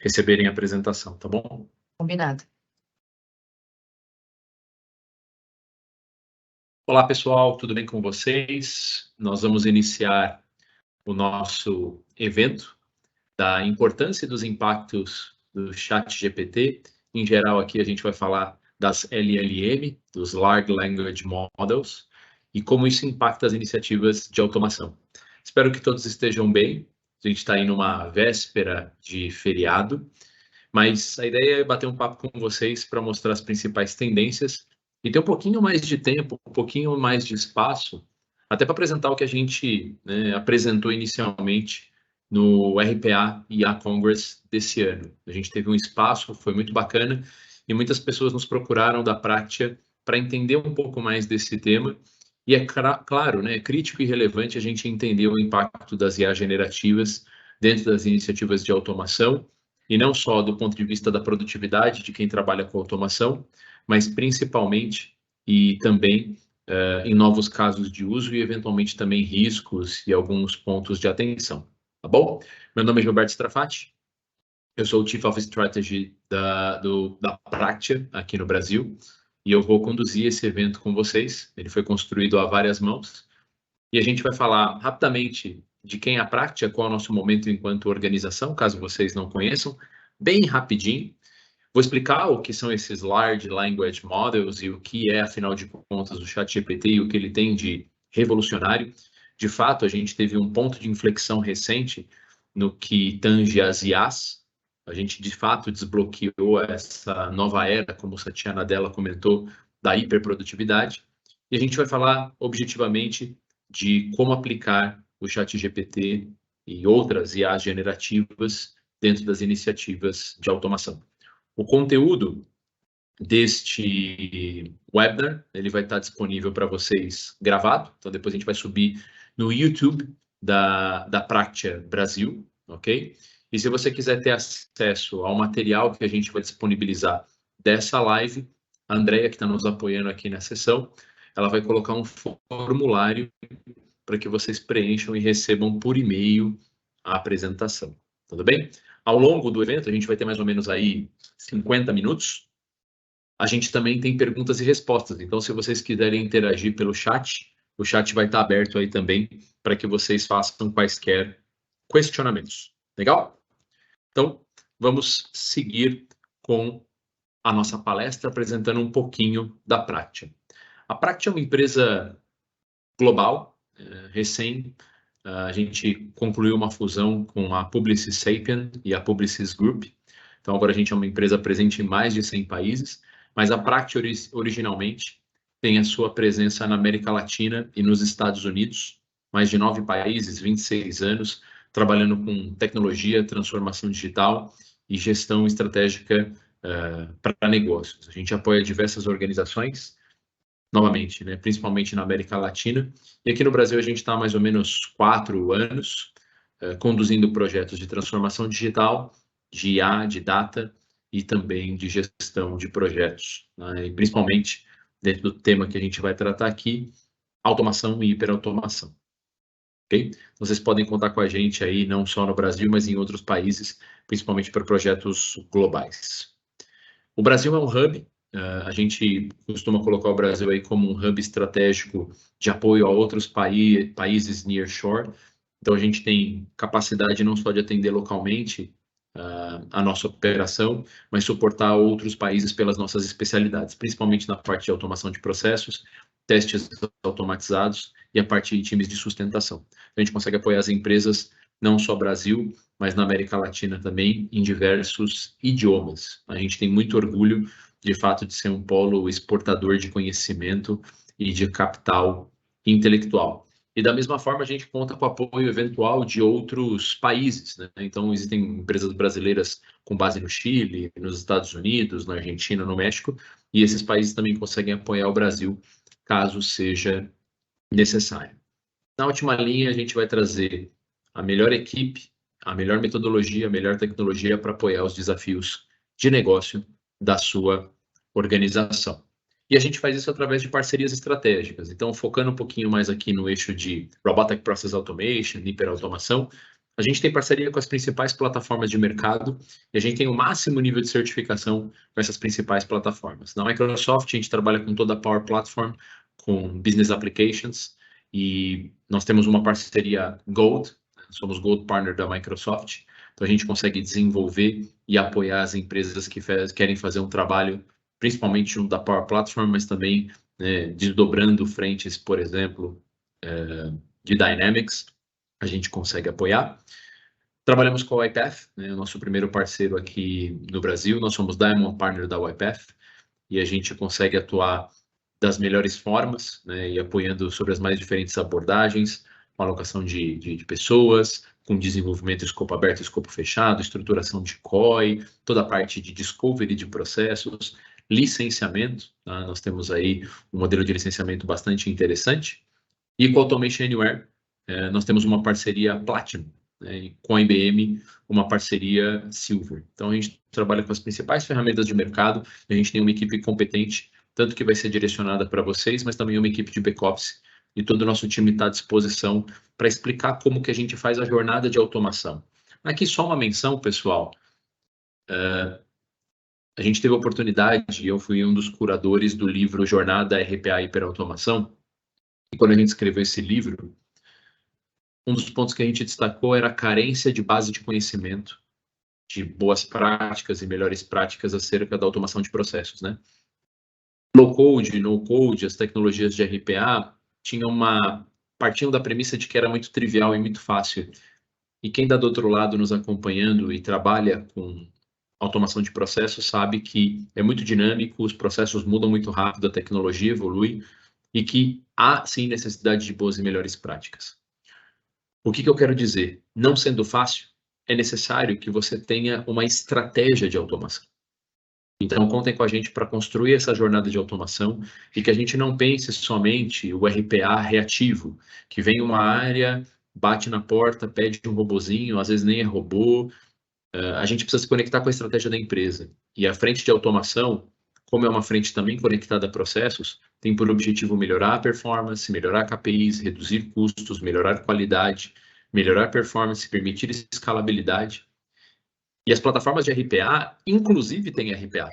receberem a apresentação, tá bom? Combinado. Olá, pessoal, tudo bem com vocês? Nós vamos iniciar o nosso evento da importância e dos impactos do ChatGPT. Em geral, aqui a gente vai falar das LLM, dos Large Language Models, e como isso impacta as iniciativas de automação. Espero que todos estejam bem. A gente está aí numa véspera de feriado, mas a ideia é bater um papo com vocês para mostrar as principais tendências e ter um pouquinho mais de tempo, um pouquinho mais de espaço, até para apresentar o que a gente apresentou inicialmente no RPA IA Congress desse ano. A gente teve um espaço, foi muito bacana, e muitas pessoas nos procuraram da Practia para entender um pouco mais desse tema. E é claro, é crítico e relevante a gente entender o impacto das IA generativas dentro das iniciativas de automação, e não só do ponto de vista da produtividade de quem trabalha com automação, mas principalmente e também em novos casos de uso e eventualmente também riscos e alguns pontos de atenção, tá bom? Meu nome é Gilberto Strafati, eu sou o Chief of Strategy da Practia aqui no Brasil, e eu vou conduzir esse evento com vocês. Ele foi construído a várias mãos, e a gente vai falar rapidamente de quem é a Practia, qual é o nosso momento enquanto organização, caso vocês não conheçam, bem rapidinho. Vou explicar o que são esses Large Language Models e o que é, afinal de contas, o ChatGPT e o que ele tem de revolucionário. De fato, a gente teve um ponto de inflexão recente no que tange as IAs. A gente, de fato, desbloqueou essa nova era, como a Satya Nadella comentou, da hiperprodutividade. E a gente vai falar objetivamente de como aplicar o ChatGPT e outras IAs generativas dentro das iniciativas de automação. O conteúdo deste webinar, ele vai estar disponível para vocês gravado, então depois a gente vai subir no YouTube da Practia Brasil, ok? E se você quiser ter acesso ao material que a gente vai disponibilizar dessa live, a Andrea, que está nos apoiando aqui na sessão, ela vai colocar um formulário para que vocês preencham e recebam por e-mail a apresentação, tudo bem? Ao longo do evento, a gente vai ter mais ou menos aí 50 minutos. A gente também tem perguntas e respostas, então se vocês quiserem interagir pelo chat, o chat vai estar aberto aí também para que vocês façam quaisquer questionamentos. Legal? Então, vamos seguir com a nossa palestra apresentando um pouquinho da Practia. A Practia é uma empresa global, a gente concluiu uma fusão com a Publicis Sapient e a Publicis Group. Então, agora a gente é uma empresa presente em mais de 100 países, mas a Practia originalmente tem a sua presença na América Latina e nos Estados Unidos, mais de 9 países, 26 anos, trabalhando com tecnologia, transformação digital e gestão estratégica para negócios. A gente apoia diversas organizações, novamente, principalmente na América Latina. E aqui no Brasil a gente está há mais ou menos 4 anos conduzindo projetos de transformação digital, de IA, de data e também de gestão de projetos, e principalmente dentro do tema que a gente vai tratar aqui, automação e hiperautomação. Okay? Vocês podem contar com a gente aí não só no Brasil, mas em outros países, principalmente para projetos globais. O Brasil é um hub. A gente costuma colocar o Brasil aí como um hub estratégico de apoio a outros países nearshore. Então, a gente tem capacidade não só de atender localmente a nossa operação, mas suportar outros países pelas nossas especialidades, principalmente na parte de automação de processos, testes automatizados e a parte de times de sustentação. A gente consegue apoiar as empresas não só Brasil, mas na América Latina também, em diversos idiomas. A gente tem muito orgulho, de fato, de ser um polo exportador de conhecimento e de capital intelectual. E da mesma forma, a gente conta com apoio eventual de outros países, Então, existem empresas brasileiras com base no Chile, nos Estados Unidos, na Argentina, no México, e esses países também conseguem apoiar o Brasil, caso seja necessário. Na última linha, a gente vai trazer a melhor equipe, a melhor metodologia, a melhor tecnologia para apoiar os desafios de negócio da sua organização. E a gente faz isso através de parcerias estratégicas. Então, focando um pouquinho mais aqui no eixo de Robotic Process Automation, hiperautomação, A gente tem parceria com as principais plataformas de mercado e a gente tem o máximo nível de certificação com essas principais plataformas. Na Microsoft, a gente trabalha com toda a Power Platform, com Business Applications, e nós temos uma parceria Gold, somos Gold Partner da Microsoft, então a gente consegue desenvolver e apoiar as empresas que querem fazer um trabalho, principalmente junto da Power Platform, mas também desdobrando frentes, por exemplo, de Dynamics, a gente consegue apoiar. Trabalhamos com a UiPath, o nosso primeiro parceiro aqui no Brasil, nós somos Diamond Partner da UiPath, e a gente consegue atuar das melhores formas, e apoiando sobre as mais diferentes abordagens, com alocação de pessoas, com desenvolvimento em escopo aberto e escopo fechado, estruturação de COI, toda a parte de discovery de processos, licenciamento, tá? Nós temos aí um modelo de licenciamento bastante interessante, e com a Automation Anywhere, nós temos uma parceria Platinum, e com a IBM, uma parceria Silver. Então, a gente trabalha com as principais ferramentas de mercado, a gente tem uma equipe competente, tanto que vai ser direcionada para vocês, mas também uma equipe de back-office, e todo o nosso time está à disposição para explicar como que a gente faz a jornada de automação. Aqui só uma menção, pessoal. A gente teve a oportunidade, eu fui um dos curadores do livro Jornada RPA Hiperautomação, e quando a gente escreveu esse livro, um dos pontos que a gente destacou era a carência de base de conhecimento, de boas práticas e melhores práticas acerca da automação de processos, né? Low code, no code, as tecnologias de RPA partiam da premissa de que era muito trivial e muito fácil. E quem está do outro lado nos acompanhando e trabalha com automação de processos sabe que é muito dinâmico, os processos mudam muito rápido, a tecnologia evolui e que há sim necessidade de boas e melhores práticas. O que eu quero dizer? Não sendo fácil, é necessário que você tenha uma estratégia de automação. Então, contem com a gente para construir essa jornada de automação e que a gente não pense somente o RPA reativo, que vem uma área, bate na porta, pede um robozinho, às vezes nem é robô. A gente precisa se conectar com a estratégia da empresa. E a frente de automação, como é uma frente também conectada a processos, tem por objetivo melhorar a performance, melhorar KPIs, reduzir custos, melhorar qualidade, melhorar performance, permitir escalabilidade. E as plataformas de RPA, inclusive, têm RPA.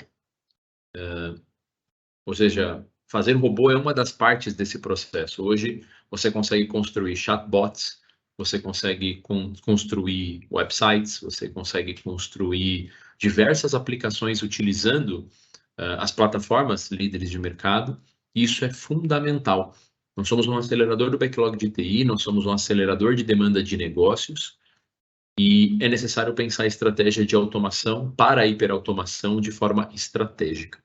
Ou seja, fazer robô é uma das partes desse processo. Hoje, você consegue construir chatbots, você consegue construir websites, você consegue construir diversas aplicações utilizando as plataformas líderes de mercado. E isso é fundamental. Nós somos um acelerador do backlog de TI, nós somos um acelerador de demanda de negócios, e é necessário pensar a estratégia de automação para a hiperautomação de forma estratégica.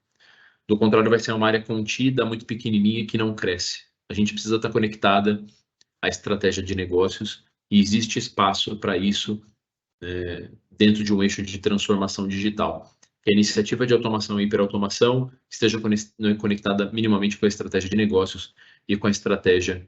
Do contrário, vai ser uma área contida, muito pequenininha, que não cresce. A gente precisa estar conectada à estratégia de negócios e existe espaço para isso dentro de um eixo de transformação digital. Que a iniciativa de automação e hiperautomação esteja conectada minimamente com a estratégia de negócios e com a estratégia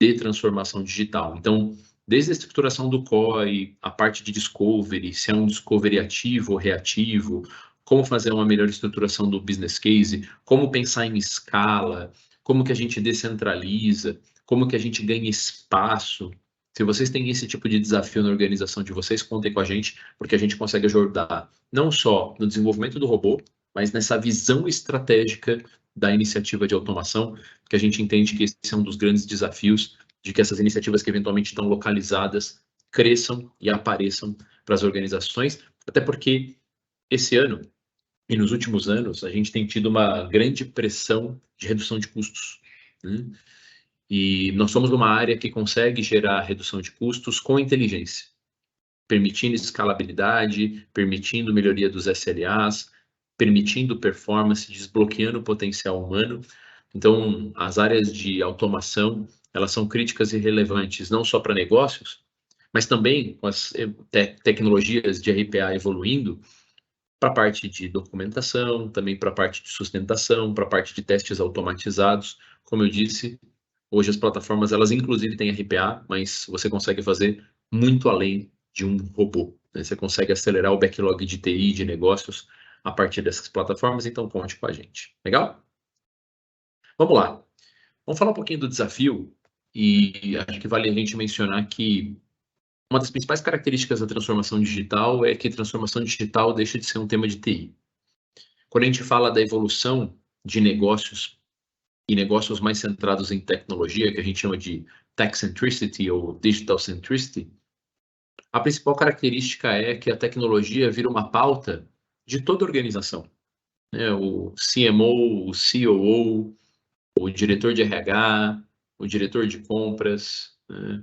de transformação digital. Então, desde a estruturação do COI, a parte de discovery, se é um discovery ativo ou reativo, como fazer uma melhor estruturação do business case, como pensar em escala, como que a gente descentraliza, como que a gente ganha espaço. Se vocês têm esse tipo de desafio na organização de vocês, contem com a gente, porque a gente consegue ajudar não só no desenvolvimento do robô, mas nessa visão estratégica da iniciativa de automação, que a gente entende que esse é um dos grandes desafios de que essas iniciativas que eventualmente estão localizadas cresçam e apareçam para as organizações, até porque esse ano e nos últimos anos a gente tem tido uma grande pressão de redução de custos, né? E nós somos uma área que consegue gerar redução de custos com inteligência, permitindo escalabilidade, permitindo melhoria dos SLAs, permitindo performance, desbloqueando o potencial humano. Então, as áreas de automação, elas são críticas e relevantes não só para negócios, mas também com as tecnologias de RPA evoluindo para a parte de documentação, também para a parte de sustentação, para a parte de testes automatizados. Como eu disse, hoje as plataformas, elas inclusive têm RPA, mas você consegue fazer muito além de um robô, né? Você consegue acelerar o backlog de TI, de negócios, a partir dessas plataformas, então conte com a gente. Legal? Vamos lá. Vamos falar um pouquinho do desafio, e acho que vale a gente mencionar que uma das principais características da transformação digital é que transformação digital deixa de ser um tema de TI. Quando a gente fala da evolução de negócios e negócios mais centrados em tecnologia, que a gente chama de tech centricity ou digital centricity, a principal característica é que a tecnologia vira uma pauta de toda organização. O CMO, o COO, o diretor de RH, o diretor de compras,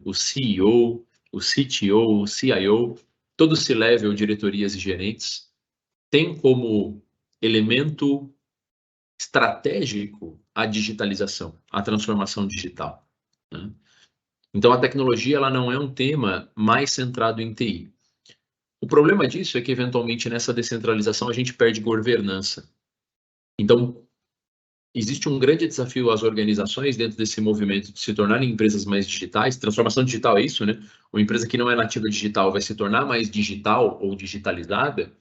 o CEO, o CTO, o CIO, todo C-level, diretorias e gerentes, tem como elemento estratégico a digitalização, a transformação digital. Então, a tecnologia ela não é um tema mais centrado em TI. O problema disso é que, eventualmente, nessa descentralização, a gente perde governança. Então, existe um grande desafio às organizações dentro desse movimento de se tornarem empresas mais digitais. Transformação digital é isso, né? Uma empresa que não é nativa digital vai se tornar mais digital ou digitalizada.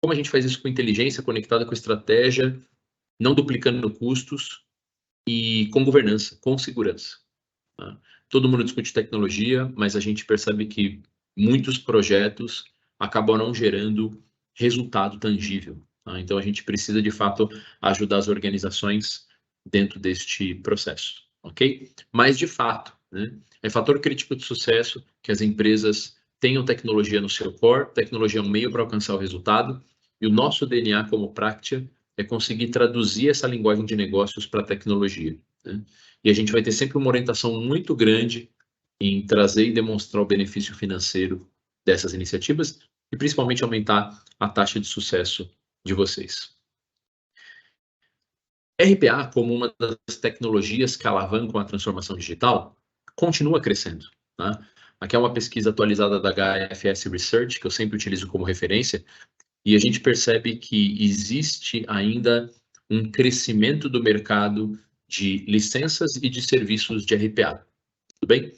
Como a gente faz isso com inteligência, conectada com estratégia, não duplicando custos e com governança, com segurança. Tá? Todo mundo discute tecnologia, mas a gente percebe que muitos projetos acabam não gerando resultado tangível. Tá? Então, a gente precisa, de fato, ajudar as organizações dentro deste processo, ok? Mas, de fato, né, é fator crítico de sucesso que as empresas tenham tecnologia no seu core, tecnologia é um meio para alcançar o resultado, e o nosso DNA como Practia é conseguir traduzir essa linguagem de negócios para a tecnologia. Né? E a gente vai ter sempre uma orientação muito grande em trazer e demonstrar o benefício financeiro dessas iniciativas e principalmente aumentar a taxa de sucesso de vocês. RPA, como uma das tecnologias que alavancam a transformação digital, continua crescendo. Tá? Aqui é uma pesquisa atualizada da HFS Research, que eu sempre utilizo como referência, e a gente percebe que existe ainda um crescimento do mercado de licenças e de serviços de RPA. Tudo bem?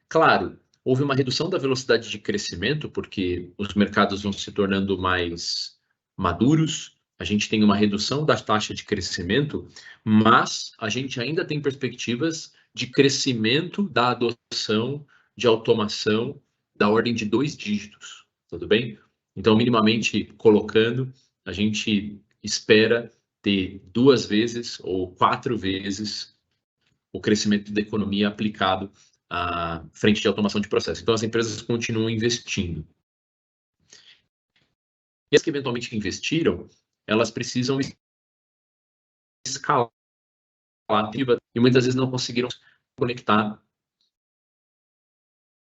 Claro, houve uma redução da velocidade de crescimento, porque os mercados vão se tornando mais maduros, a gente tem uma redução da taxa de crescimento, mas a gente ainda tem perspectivas de crescimento da adoção de automação da ordem de 2 dígitos, tudo bem? Então, minimamente colocando, a gente espera ter 2 vezes ou 4 vezes o crescimento da economia aplicado à frente de automação de processo. Então, as empresas continuam investindo. E as que eventualmente investiram, elas precisam escalar e muitas vezes não conseguiram conectar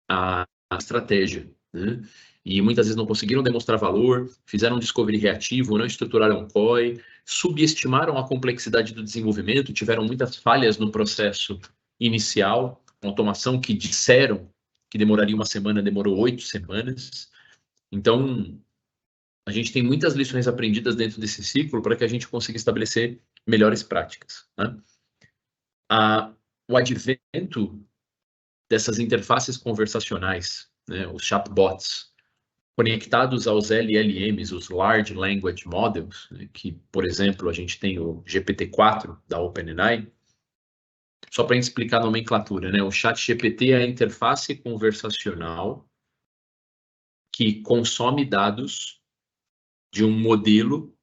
a estratégia, né? E muitas vezes não conseguiram demonstrar valor, fizeram um discovery reativo, não estruturaram COI, subestimaram a complexidade do desenvolvimento, tiveram muitas falhas no processo inicial, uma automação que disseram que demoraria 1 semana, demorou 8 semanas. Então, a gente tem muitas lições aprendidas dentro desse ciclo para que a gente consiga estabelecer melhores práticas. Né? O advento dessas interfaces conversacionais, né, os chatbots, conectados aos LLMs, os Large Language Models, né, que, por exemplo, a gente tem o GPT-4 da OpenAI. Só para explicar a nomenclatura, né, o ChatGPT é a interface conversacional que consome dados de um modelo,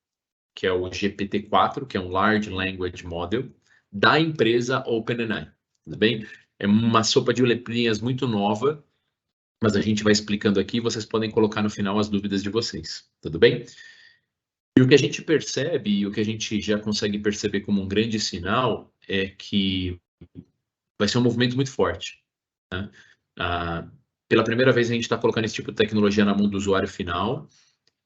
que é o GPT-4, que é um Large Language Model, da empresa OpenAI. Tudo bem? É uma sopa de letrinhas muito nova, mas a gente vai explicando aqui, vocês podem colocar no final as dúvidas de vocês, tudo bem? E o que a gente percebe, e o que a gente já consegue perceber como um grande sinal, é que vai ser um movimento muito forte. Né? Pela primeira vez a gente está colocando esse tipo de tecnologia na mão do usuário final,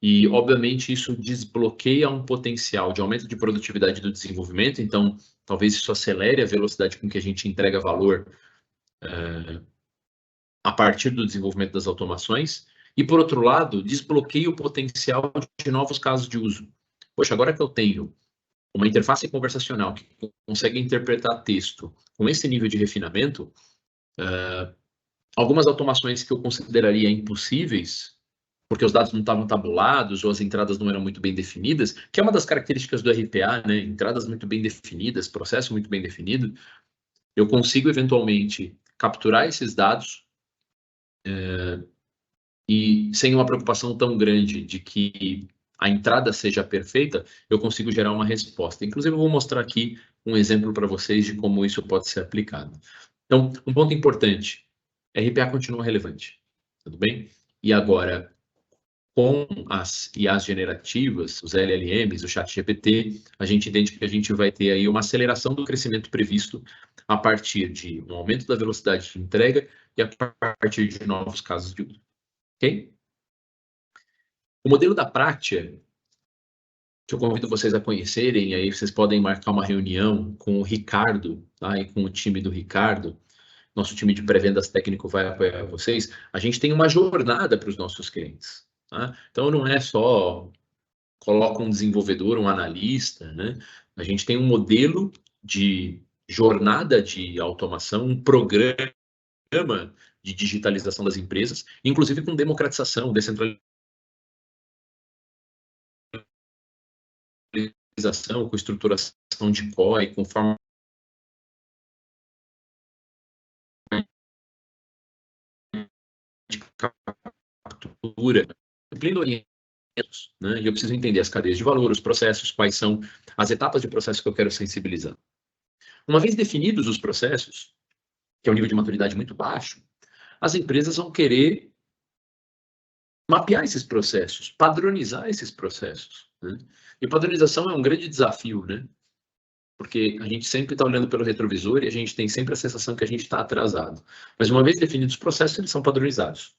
e obviamente isso desbloqueia um potencial de aumento de produtividade do desenvolvimento, então talvez isso acelere a velocidade com que a gente entrega valor a partir do desenvolvimento das automações, e, por outro lado, desbloqueia o potencial de novos casos de uso. Poxa, agora que eu tenho uma interface conversacional que consegue interpretar texto com esse nível de refinamento, algumas automações que eu consideraria impossíveis, porque os dados não estavam tabulados ou as entradas não eram muito bem definidas, que é uma das características do RPA, né? Entradas muito bem definidas, processo muito bem definido, eu consigo, eventualmente, capturar esses dados, e sem uma preocupação tão grande de que a entrada seja perfeita, eu consigo gerar uma resposta. Inclusive, eu vou mostrar aqui um exemplo para vocês de como isso pode ser aplicado. Então, um ponto importante, RPA continua relevante, tudo bem? E agora, com as IAs generativas, os LLMs, o ChatGPT, a gente entende que a gente vai ter aí uma aceleração do crescimento previsto a partir de um aumento da velocidade de entrega e a partir de novos casos de uso, ok? O modelo da Praxia, que eu convido vocês a conhecerem, e aí vocês podem marcar uma reunião com o Ricardo, tá? E com o time do Ricardo, nosso time de pré-vendas técnico vai apoiar vocês. A gente tem uma jornada para os nossos clientes, tá? Então não é só coloca um desenvolvedor, um analista, né? A gente tem um modelo de jornada de automação, um programa de digitalização das empresas, inclusive com democratização, descentralização, com estruturação de COI, com forma de captura, cumprindo orientações, né? E eu preciso entender as cadeias de valor, os processos, quais são as etapas de processo que eu quero sensibilizar. Uma vez definidos os processos, que é um nível de maturidade muito baixo, as empresas vão querer mapear esses processos, padronizar esses processos, né? E padronização é um grande desafio, né? Porque a gente sempre está olhando pelo retrovisor e a gente tem sempre a sensação que a gente está atrasado. Mas uma vez definidos os processos, eles são padronizados.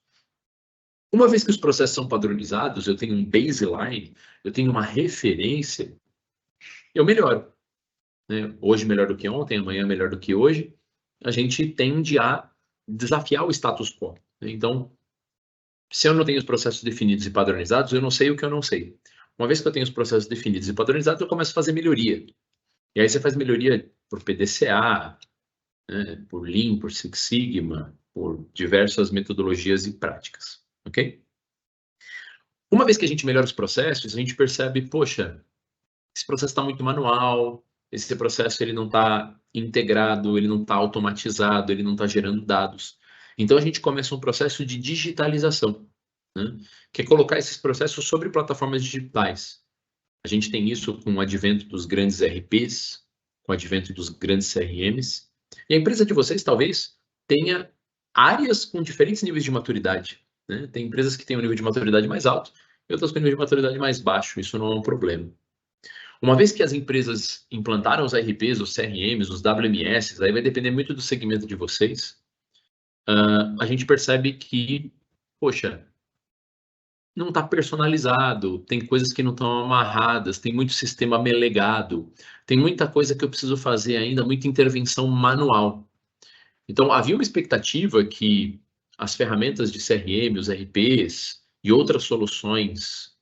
Uma vez que os processos são padronizados, eu tenho um baseline, eu tenho uma referência, eu melhoro, né? Hoje melhor do que ontem, amanhã melhor do que hoje. A gente tende a desafiar o status quo, né? Então, se eu não tenho os processos definidos e padronizados, eu não sei o que eu não sei. Uma vez que eu tenho os processos definidos e padronizados, eu começo a fazer melhoria. E aí você faz melhoria por PDCA, né, por Lean, por Six Sigma, por diversas metodologias e práticas, ok? Uma vez que a gente melhora os processos, a gente percebe, poxa, esse processo está muito manual, esse processo ele não está integrado, ele não está automatizado, ele não está gerando dados. Então a gente começa um processo de digitalização, né? Que é colocar esses processos sobre plataformas digitais. A gente tem isso com o advento dos grandes RPs, com o advento dos grandes CRMs. E a empresa de vocês talvez tenha áreas com diferentes níveis de maturidade, né? Tem empresas que têm um nível de maturidade mais alto e outras com um nível de maturidade mais baixo. Isso não é um problema. Uma vez que as empresas implantaram os RPs, os CRMs, os WMS, aí vai depender muito do segmento de vocês, a gente percebe que, poxa, não está personalizado, tem coisas que não estão amarradas, tem muito sistema melegado, tem muita coisa que eu preciso fazer ainda, muita intervenção manual. Então, havia uma expectativa que as ferramentas de CRM, os RPs e outras soluções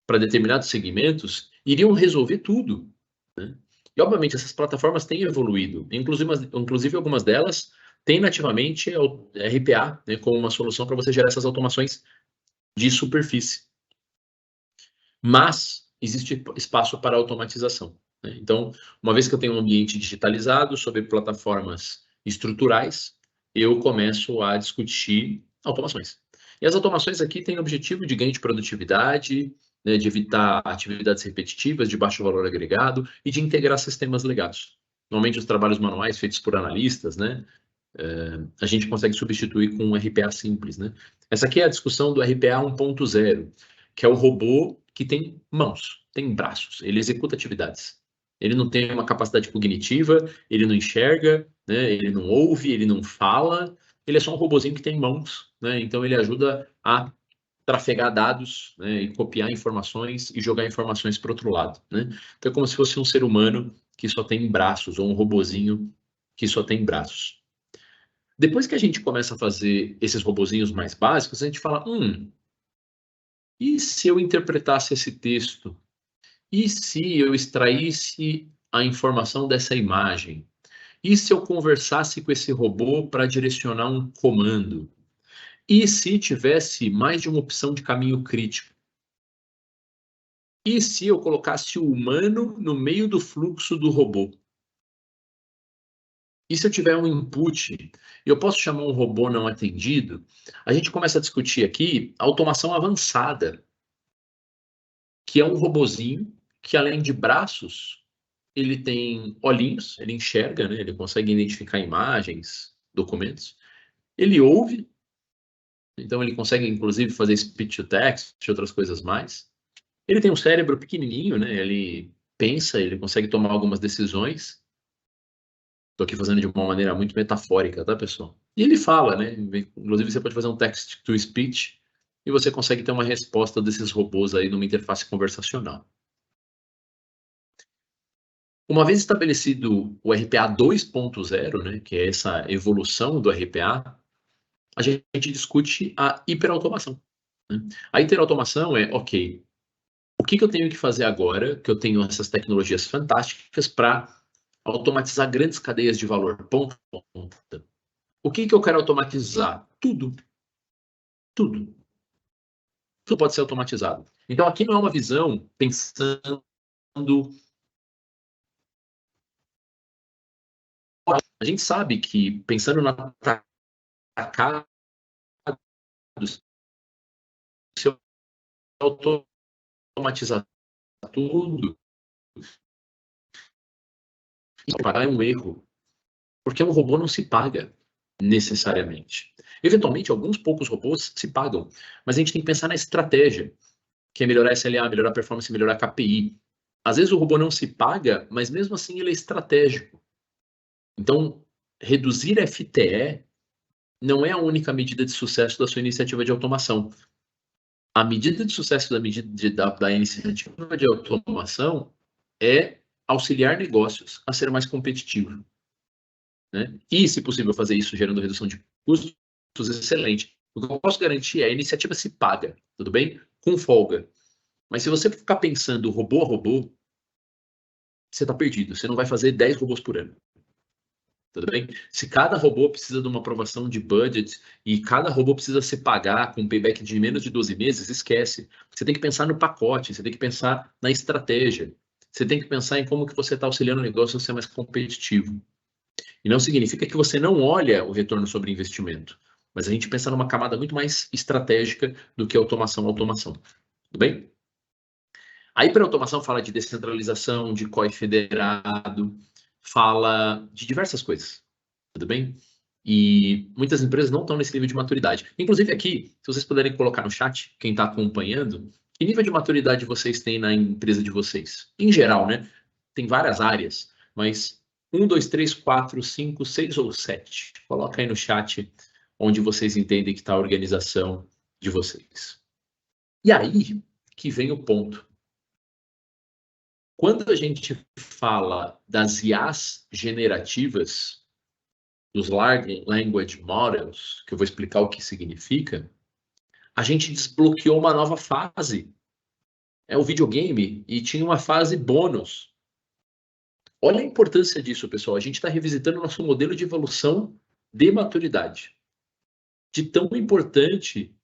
para determinados segmentos iriam resolver tudo, né? E, obviamente, essas plataformas têm evoluído, inclusive algumas delas têm nativamente o RPA, né, como uma solução para você gerar essas automações de superfície. Mas existe espaço para automatização, né? Então, uma vez que eu tenho um ambiente digitalizado sobre plataformas estruturais, eu começo a discutir automações. E as automações aqui têm o objetivo de ganho de produtividade, né, de evitar atividades repetitivas de baixo valor agregado e de integrar sistemas legados. Normalmente os trabalhos manuais feitos por analistas, né, a gente consegue substituir com um RPA simples, né? Essa aqui é a discussão do RPA 1.0, que é o robô que tem mãos, tem braços, ele executa atividades. Ele não tem uma capacidade cognitiva, ele não enxerga, né? Ele não ouve, ele não fala, ele é só um robozinho que tem mãos, né? Então ele ajuda a trafegar dados, né? E copiar informações e jogar informações para o outro lado, né? Então é como se fosse um ser humano que só tem braços, ou um robozinho que só tem braços. Depois que a gente começa a fazer esses robozinhos mais básicos, a gente fala, e se eu interpretasse esse texto? E se eu extraísse a informação dessa imagem? E se eu conversasse com esse robô para direcionar um comando? E se tivesse mais de uma opção de caminho crítico? E se eu colocasse o humano no meio do fluxo do robô? E se eu tiver um input, eu posso chamar um robô não atendido? A gente começa a discutir aqui automação avançada, que é um robozinho que, além de braços, ele tem olhinhos, ele enxerga, né? Ele consegue identificar imagens, documentos. Ele ouve, então ele consegue, inclusive, fazer speech to text e outras coisas mais. Ele tem um cérebro pequenininho, né? Ele pensa, ele consegue tomar algumas decisões. Estou aqui fazendo de uma maneira muito metafórica, tá, pessoal? E ele fala, né? Inclusive, você pode fazer um text to speech e você consegue ter uma resposta desses robôs aí numa interface conversacional. Uma vez estabelecido o RPA 2.0, né, que é essa evolução do RPA, a gente discute a hiperautomação. Né? A hiperautomação é, ok, o que eu tenho que fazer agora que eu tenho essas tecnologias fantásticas para automatizar grandes cadeias de valor, ponta a ponta? O que eu quero automatizar? Tudo. Tudo. Tudo pode ser automatizado. Então, aqui não é uma visão pensando. A gente sabe que, pensando na atacado, se eu automatizar tudo, pagar é um erro. Porque um robô não se paga necessariamente. Eventualmente, alguns poucos robôs se pagam, mas a gente tem que pensar na estratégia, que é melhorar a SLA, melhorar a performance, melhorar a KPI. Às vezes o robô não se paga, mas mesmo assim ele é estratégico. Então, reduzir FTE não é a única medida de sucesso da sua iniciativa de automação. A medida de sucesso da iniciativa de automação é auxiliar negócios a ser mais competitivo. Né? E, se possível, fazer isso gerando redução de custos, excelente. O que eu posso garantir é a iniciativa se paga, tudo bem? Com folga. Mas se você ficar pensando robô a robô, você está perdido. Você não vai fazer 10 robôs por ano. Tudo bem? Se cada robô precisa de uma aprovação de budget e cada robô precisa se pagar com um payback de menos de 12 meses, esquece. Você tem que pensar no pacote, você tem que pensar na estratégia. Você tem que pensar em como que você está auxiliando o negócio a ser mais competitivo. E não significa que você não olha o retorno sobre investimento, mas a gente pensa numa camada muito mais estratégica do que automação. Tudo bem? A hiperautomação fala de descentralização, de COI federado, fala de diversas coisas. Tudo bem? E muitas empresas não estão nesse nível de maturidade. Inclusive aqui, se vocês puderem colocar no chat, quem está acompanhando, que nível de maturidade vocês têm na empresa de vocês? Em geral, né? Tem várias áreas, mas 1, 2, 3, 4, 5, 6 ou 7. Coloca aí no chat onde vocês entendem que está a organização de vocês. E aí que vem o ponto. Quando a gente fala das IAs generativas, dos Large Language Models, que eu vou explicar o que significa, a gente desbloqueou uma nova fase. É o videogame e tinha uma fase bônus. Olha a importância disso, pessoal. A gente está revisitando o nosso modelo de evolução de maturidade. De tão importante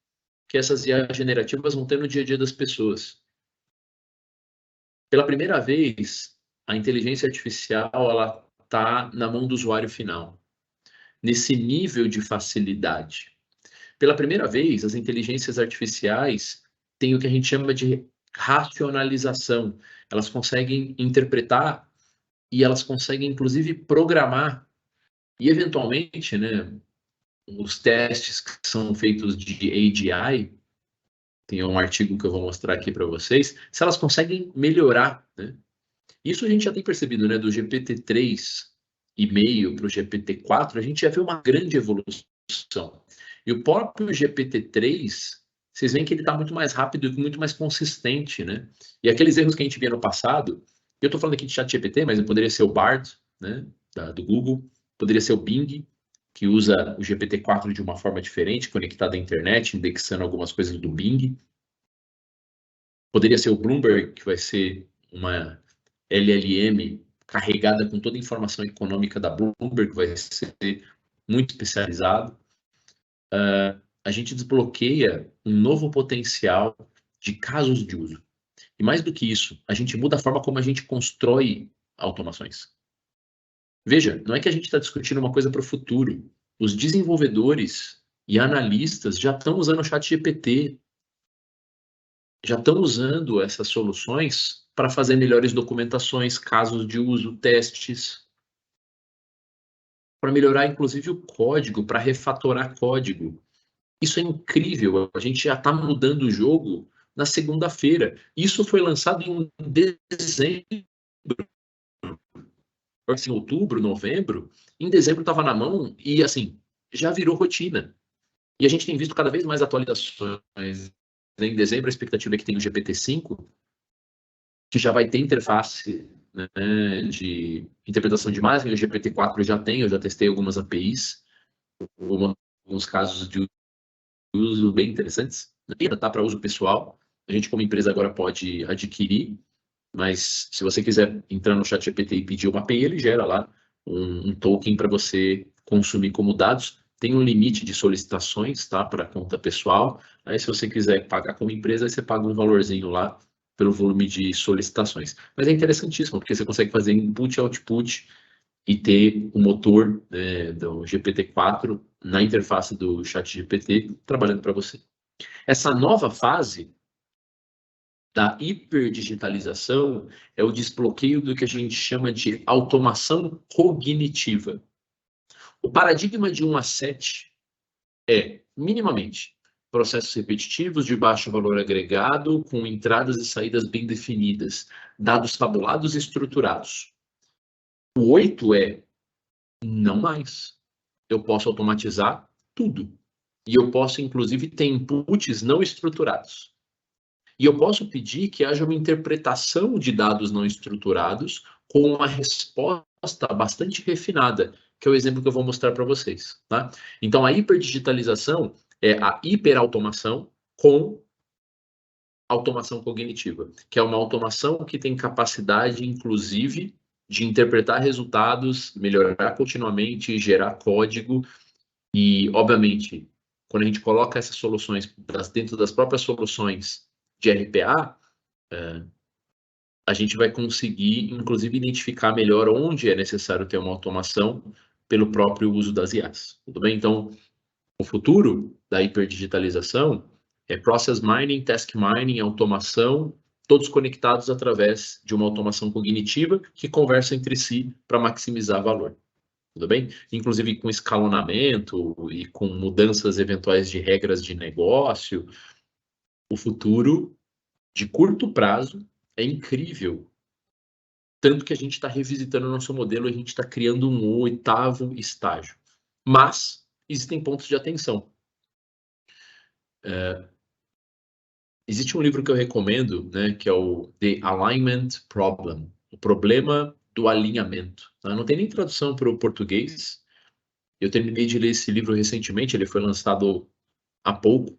que essas IAs generativas vão ter no dia a dia das pessoas. Pela primeira vez, a inteligência artificial ela está na mão do usuário final, nesse nível de facilidade. Pela primeira vez, as inteligências artificiais têm o que a gente chama de racionalização. Elas conseguem interpretar e elas conseguem, inclusive, programar. E, eventualmente, né, os testes que são feitos de AGI, tem um artigo que eu vou mostrar aqui para vocês, se elas conseguem melhorar. Né? Isso a gente já tem percebido, né, do GPT-3 e meio para o GPT-4, a gente já viu uma grande evolução. E o próprio GPT-3, vocês veem que ele está muito mais rápido e muito mais consistente, né? E aqueles erros que a gente via no passado, eu estou falando aqui de ChatGPT, mas poderia ser o Bard, né, do Google, poderia ser o Bing, que usa o GPT-4 de uma forma diferente, conectado à internet, indexando algumas coisas do Bing. Poderia ser o Bloomberg, que vai ser uma LLM carregada com toda a informação econômica da Bloomberg, que vai ser muito especializado. A gente desbloqueia um novo potencial de casos de uso. E mais do que isso, a gente muda a forma como a gente constrói automações. Veja, não é que a gente está discutindo uma coisa para o futuro. Os desenvolvedores e analistas já estão usando o ChatGPT, já estão usando essas soluções para fazer melhores documentações, casos de uso, testes, para melhorar inclusive o código, para refatorar código. Isso é incrível, a gente já está mudando o jogo na segunda-feira. Isso foi lançado em dezembro, assim, outubro, novembro. Em dezembro estava na mão e, assim, já virou rotina. E a gente tem visto cada vez mais atualizações. Em dezembro, a expectativa é que tenha o GPT-5, que já vai ter interface, né, de interpretação de imagem. O GPT-4 já tem, eu já testei algumas APIs, alguns casos de uso bem interessantes. Ainda está para uso pessoal. A gente, como empresa, agora pode adquirir, mas se você quiser entrar no ChatGPT e pedir uma API, ele gera lá um token para você consumir como dados. Tem um limite de solicitações, tá, para conta pessoal. Aí, se você quiser pagar como empresa, aí você paga um valorzinho lá pelo volume de solicitações. Mas é interessantíssimo, porque você consegue fazer input e output e ter o motor, né, do GPT-4 na interface do ChatGPT trabalhando para você. Essa nova fase da hiperdigitalização é o desbloqueio do que a gente chama de automação cognitiva. O paradigma de 1 a 7 é, minimamente, processos repetitivos de baixo valor agregado, com entradas e saídas bem definidas, dados tabulados e estruturados. O 8 é, não mais. Eu posso automatizar tudo. E eu posso, inclusive, ter inputs não estruturados. E eu posso pedir que haja uma interpretação de dados não estruturados com uma resposta bastante refinada, que é o exemplo que eu vou mostrar para vocês. Tá? Então, a hiperdigitalização é a hiperautomação com automação cognitiva, que é uma automação que tem capacidade, inclusive, de interpretar resultados, melhorar continuamente, gerar código e, obviamente, quando a gente coloca essas soluções dentro das próprias soluções de RPA, a gente vai conseguir, inclusive, identificar melhor onde é necessário ter uma automação pelo próprio uso das IAs. Tudo bem? Então, o futuro da hiperdigitalização é process mining, task mining, automação, todos conectados através de uma automação cognitiva que conversa entre si para maximizar valor. Tudo bem? Inclusive com escalonamento e com mudanças eventuais de regras de negócio. O futuro, de curto prazo, é incrível. Tanto que a gente está revisitando o nosso modelo, a gente está criando um 8º estágio. Mas existem pontos de atenção. Existe um livro que eu recomendo, né, que é o The Alignment Problem, o problema do alinhamento. Tá? Não tem nem tradução para o português. Eu terminei de ler esse livro recentemente, ele foi lançado há pouco.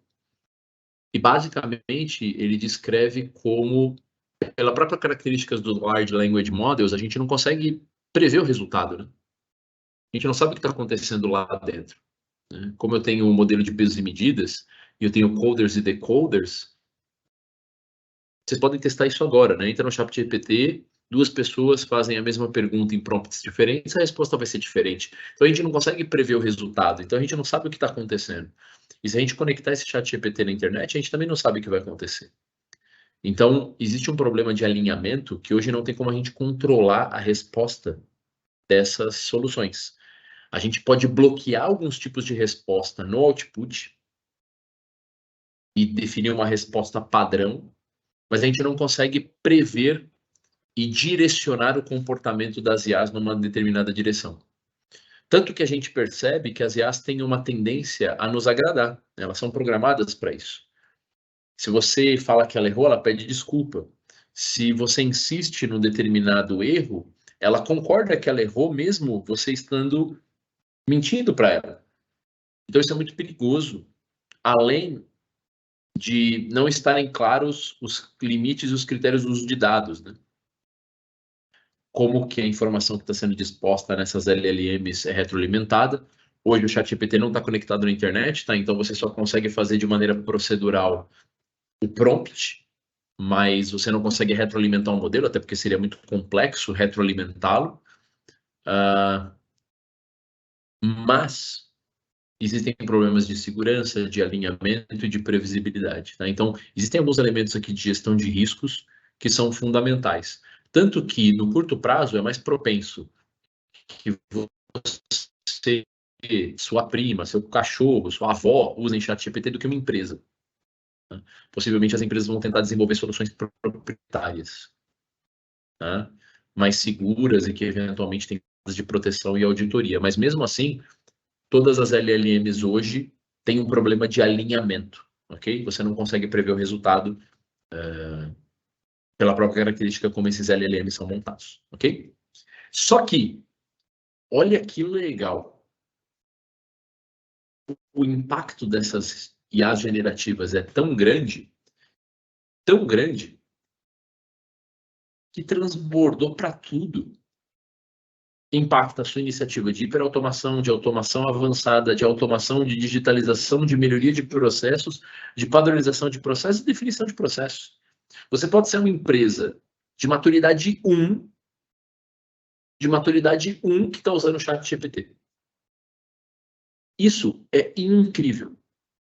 E, basicamente, ele descreve como, pela própria características dos Large Language Models, a gente não consegue prever o resultado, né? A gente não sabe o que está acontecendo lá dentro. Né? Como eu tenho um modelo de pesos e medidas, e eu tenho coders e decoders, vocês podem testar isso agora, né? Entra no ChatGPT, 2 pessoas fazem a mesma pergunta em prompts diferentes, a resposta vai ser diferente. Então a gente não consegue prever o resultado, então a gente não sabe o que está acontecendo. E se a gente conectar esse ChatGPT na internet, a gente também não sabe o que vai acontecer. Então, existe um problema de alinhamento que hoje não tem como a gente controlar a resposta dessas soluções. A gente pode bloquear alguns tipos de resposta no output e definir uma resposta padrão, mas a gente não consegue prever e direcionar o comportamento das IAs numa determinada direção. Tanto que a gente percebe que as IAs têm uma tendência a nos agradar, elas são programadas para isso. Se você fala que ela errou, ela pede desculpa. Se você insiste num determinado erro, ela concorda que ela errou mesmo você estando mentindo para ela. Então isso é muito perigoso, além de não estarem claros os limites e os critérios do uso de dados, né? Como que a informação que está sendo disposta nessas LLMs é retroalimentada. Hoje o ChatGPT não está conectado na internet, tá? Então você só consegue fazer de maneira procedural o prompt, mas você não consegue retroalimentar um modelo, até porque seria muito complexo retroalimentá-lo. Mas existem problemas de segurança, de alinhamento e de previsibilidade. Tá? Então, existem alguns elementos aqui de gestão de riscos que são fundamentais. Tanto que, no curto prazo, é mais propenso que você, sua prima, seu cachorro, sua avó usem ChatGPT do que uma empresa. Tá? Possivelmente as empresas vão tentar desenvolver soluções proprietárias, tá? Mais seguras e que eventualmente têm de proteção e auditoria. Mas mesmo assim, todas as LLMs hoje têm um problema de alinhamento, ok? Você não consegue prever o resultado pela própria característica como esses LLMs são montados, ok? Só que, olha que legal. O impacto dessas IAs generativas é tão grande, que transbordou para tudo. Impacta a sua iniciativa de hiperautomação, de automação avançada, de automação, de digitalização, de melhoria de processos, de padronização de processos e definição de processos. Você pode ser uma empresa de maturidade 1, que está usando o ChatGPT. Isso é incrível.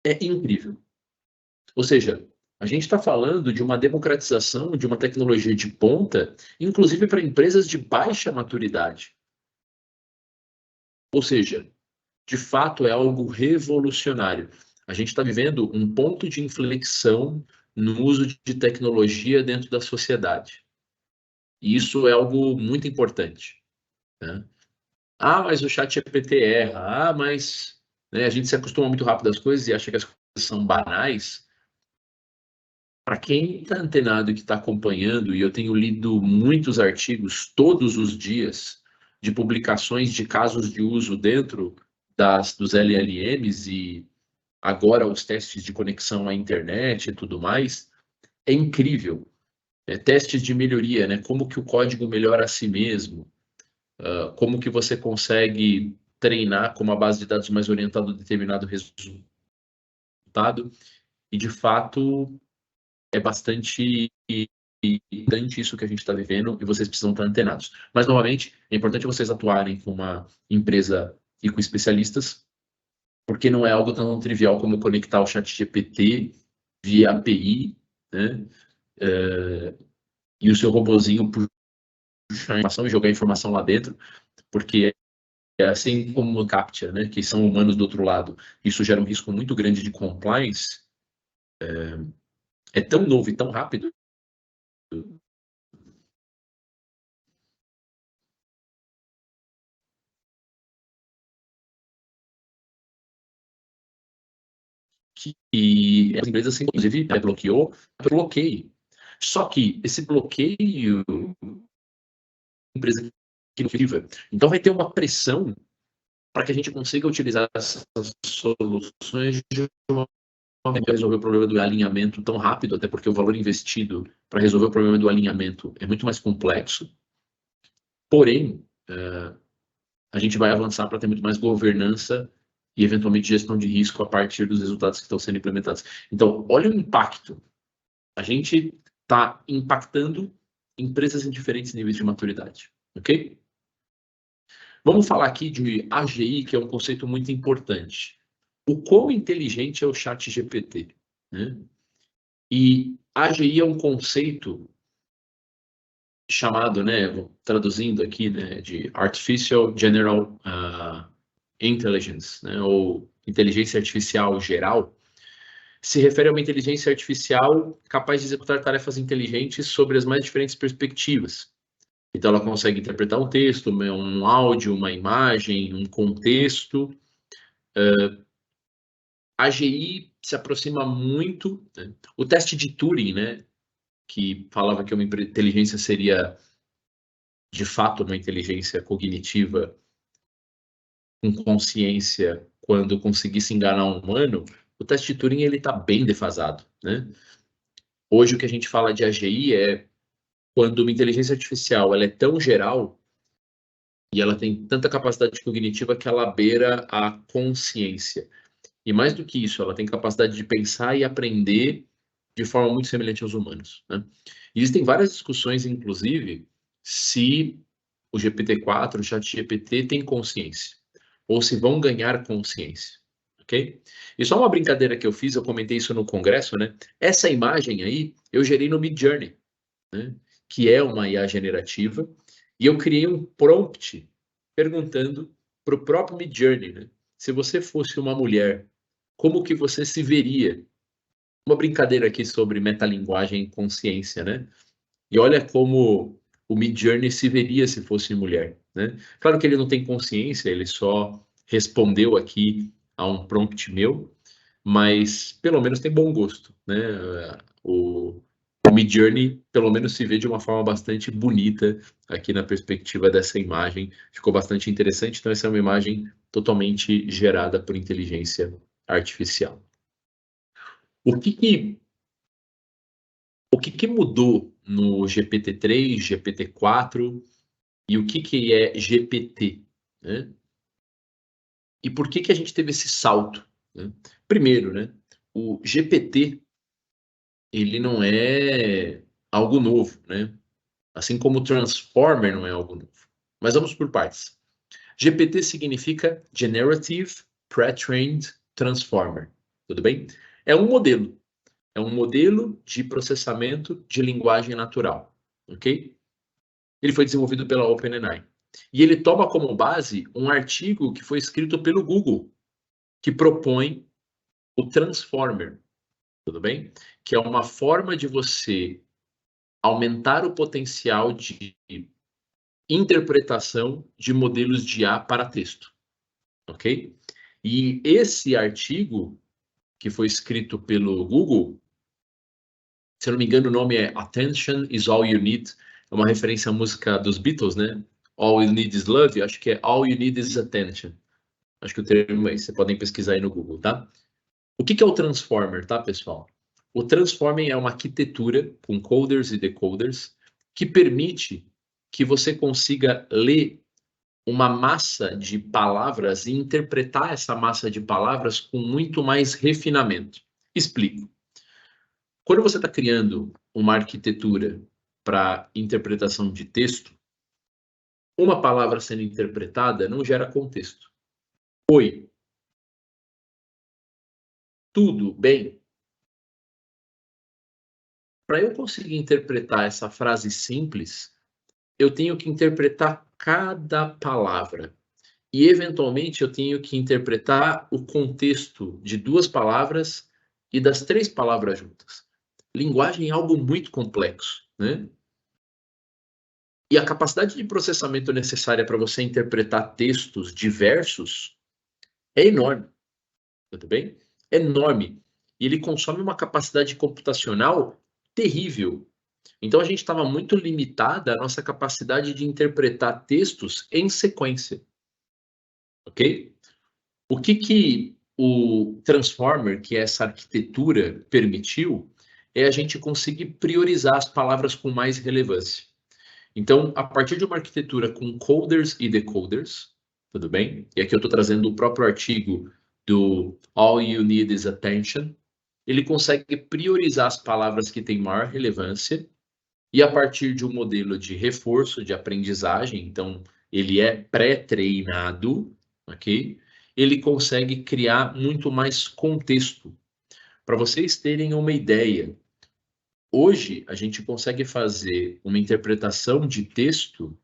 É incrível. Ou seja, a gente está falando de uma democratização de uma tecnologia de ponta, inclusive para empresas de baixa maturidade. Ou seja, de fato é algo revolucionário. A gente está vivendo um ponto de inflexão no uso de tecnologia dentro da sociedade. E isso é algo muito importante. Né? Ah, mas o ChatGPT erra. Ah, mas né, a gente se acostuma muito rápido às coisas e acha que as coisas são banais. Para quem está antenado e que está acompanhando, e eu tenho lido muitos artigos todos os dias de publicações de casos de uso dentro dos LLMs e agora os testes de conexão à internet e tudo mais, é incrível. Testes de melhoria, né? Como que o código melhora a si mesmo, como que você consegue treinar com uma base de dados mais orientada a determinado resultado, e de fato é bastante importante isso que a gente está vivendo e vocês precisam estar antenados. Mas, novamente, é importante vocês atuarem com uma empresa e com especialistas, porque não é algo tão trivial como conectar o ChatGPT via API, né? E o seu robozinho puxar a informação e jogar a informação lá dentro, porque é assim como o CAPTCHA, né? Que são humanos do outro lado. Isso gera um risco muito grande de compliance. É tão novo e tão rápido que as empresas, inclusive, bloqueio. Só que esse bloqueio, empresa que não viva, então vai ter uma pressão para que a gente consiga utilizar essas soluções de uma forma que resolver o problema do alinhamento tão rápido, até porque o valor investido para resolver o problema do alinhamento é muito mais complexo. Porém, a gente vai avançar para ter muito mais governança e, eventualmente, gestão de risco a partir dos resultados que estão sendo implementados. Então, olha o impacto. A gente está impactando empresas em diferentes níveis de maturidade, ok? Vamos falar aqui de AGI, que é um conceito muito importante. O quão inteligente é o ChatGPT? Né? E AGI é um conceito chamado, né, traduzindo aqui, né, de Artificial General Intelligence, né, ou inteligência artificial geral, se refere a uma inteligência artificial capaz de executar tarefas inteligentes sobre as mais diferentes perspectivas. Então, ela consegue interpretar um texto, um áudio, uma imagem, um contexto. A AGI se aproxima muito. Né? O teste de Turing, né, que falava que uma inteligência seria, de fato, uma inteligência cognitiva com consciência quando conseguisse enganar um humano, o teste de Turing está bem defasado. Né? Hoje, o que a gente fala de AGI é quando uma inteligência artificial ela é tão geral e ela tem tanta capacidade cognitiva que ela beira a consciência. E mais do que isso, ela tem capacidade de pensar e aprender de forma muito semelhante aos humanos. Né? Existem várias discussões, inclusive, se o GPT-4, o ChatGPT tem consciência, ou se vão ganhar consciência, ok? E só uma brincadeira que eu fiz, eu comentei isso no congresso, né? Essa imagem aí, eu gerei no Midjourney, né? Que é uma IA generativa, e eu criei um prompt perguntando para o próprio Midjourney, né? Se você fosse uma mulher, como que você se veria? Uma brincadeira aqui sobre metalinguagem e consciência, né? E olha como o Midjourney se veria se fosse mulher, né? Claro que ele não tem consciência, ele só respondeu aqui a um prompt meu, mas pelo menos tem bom gosto, né? O Midjourney pelo menos se vê de uma forma bastante bonita aqui na perspectiva dessa imagem, ficou bastante interessante. Então essa é uma imagem totalmente gerada por inteligência artificial. O que mudou no GPT-3, GPT-4 e o que é GPT, né? E por que a gente teve esse salto, né? Primeiro, né, o GPT, ele não é algo novo, né? Assim como o Transformer não é algo novo. Mas vamos por partes. GPT significa Generative Pre-trained Transformer, tudo bem? É um modelo de processamento de linguagem natural, ok? Ele foi desenvolvido pela OpenAI. E ele toma como base um artigo que foi escrito pelo Google, que propõe o Transformer, tudo bem? Que é uma forma de você aumentar o potencial de interpretação de modelos de IA para texto, ok? E esse artigo, que foi escrito pelo Google, se eu não me engano, o nome é Attention is All You Need, é uma referência à música dos Beatles, né? All You Need is Love, acho que é All You Need is Attention. Acho que o termo é esse, vocês podem pesquisar aí no Google, tá? O que é o Transformer, tá, pessoal? O Transformer é uma arquitetura com coders e decoders que permite que você consiga ler uma massa de palavras e interpretar essa massa de palavras com muito mais refinamento. Explico. Quando você está criando uma arquitetura para interpretação de texto, uma palavra sendo interpretada não gera contexto. Oi, tudo bem? Para eu conseguir interpretar essa frase simples, eu tenho que interpretar cada palavra. E, eventualmente, eu tenho que interpretar o contexto de duas palavras e das três palavras juntas. Linguagem é algo muito complexo, né? E a capacidade de processamento necessária para você interpretar textos diversos é enorme, tudo bem? É enorme. E ele consome uma capacidade computacional terrível. Então a gente estava muito limitada à nossa capacidade de interpretar textos em sequência, ok? O que o Transformer, que é essa arquitetura, permitiu é a gente conseguir priorizar as palavras com mais relevância. Então, a partir de uma arquitetura com coders e decoders, tudo bem? E aqui eu estou trazendo o próprio artigo do All You Need is Attention. Ele consegue priorizar as palavras que têm maior relevância e a partir de um modelo de reforço, de aprendizagem, então ele é pré-treinado, ok? Ele consegue criar muito mais contexto. Para vocês terem uma ideia, hoje a gente consegue fazer uma interpretação de texto,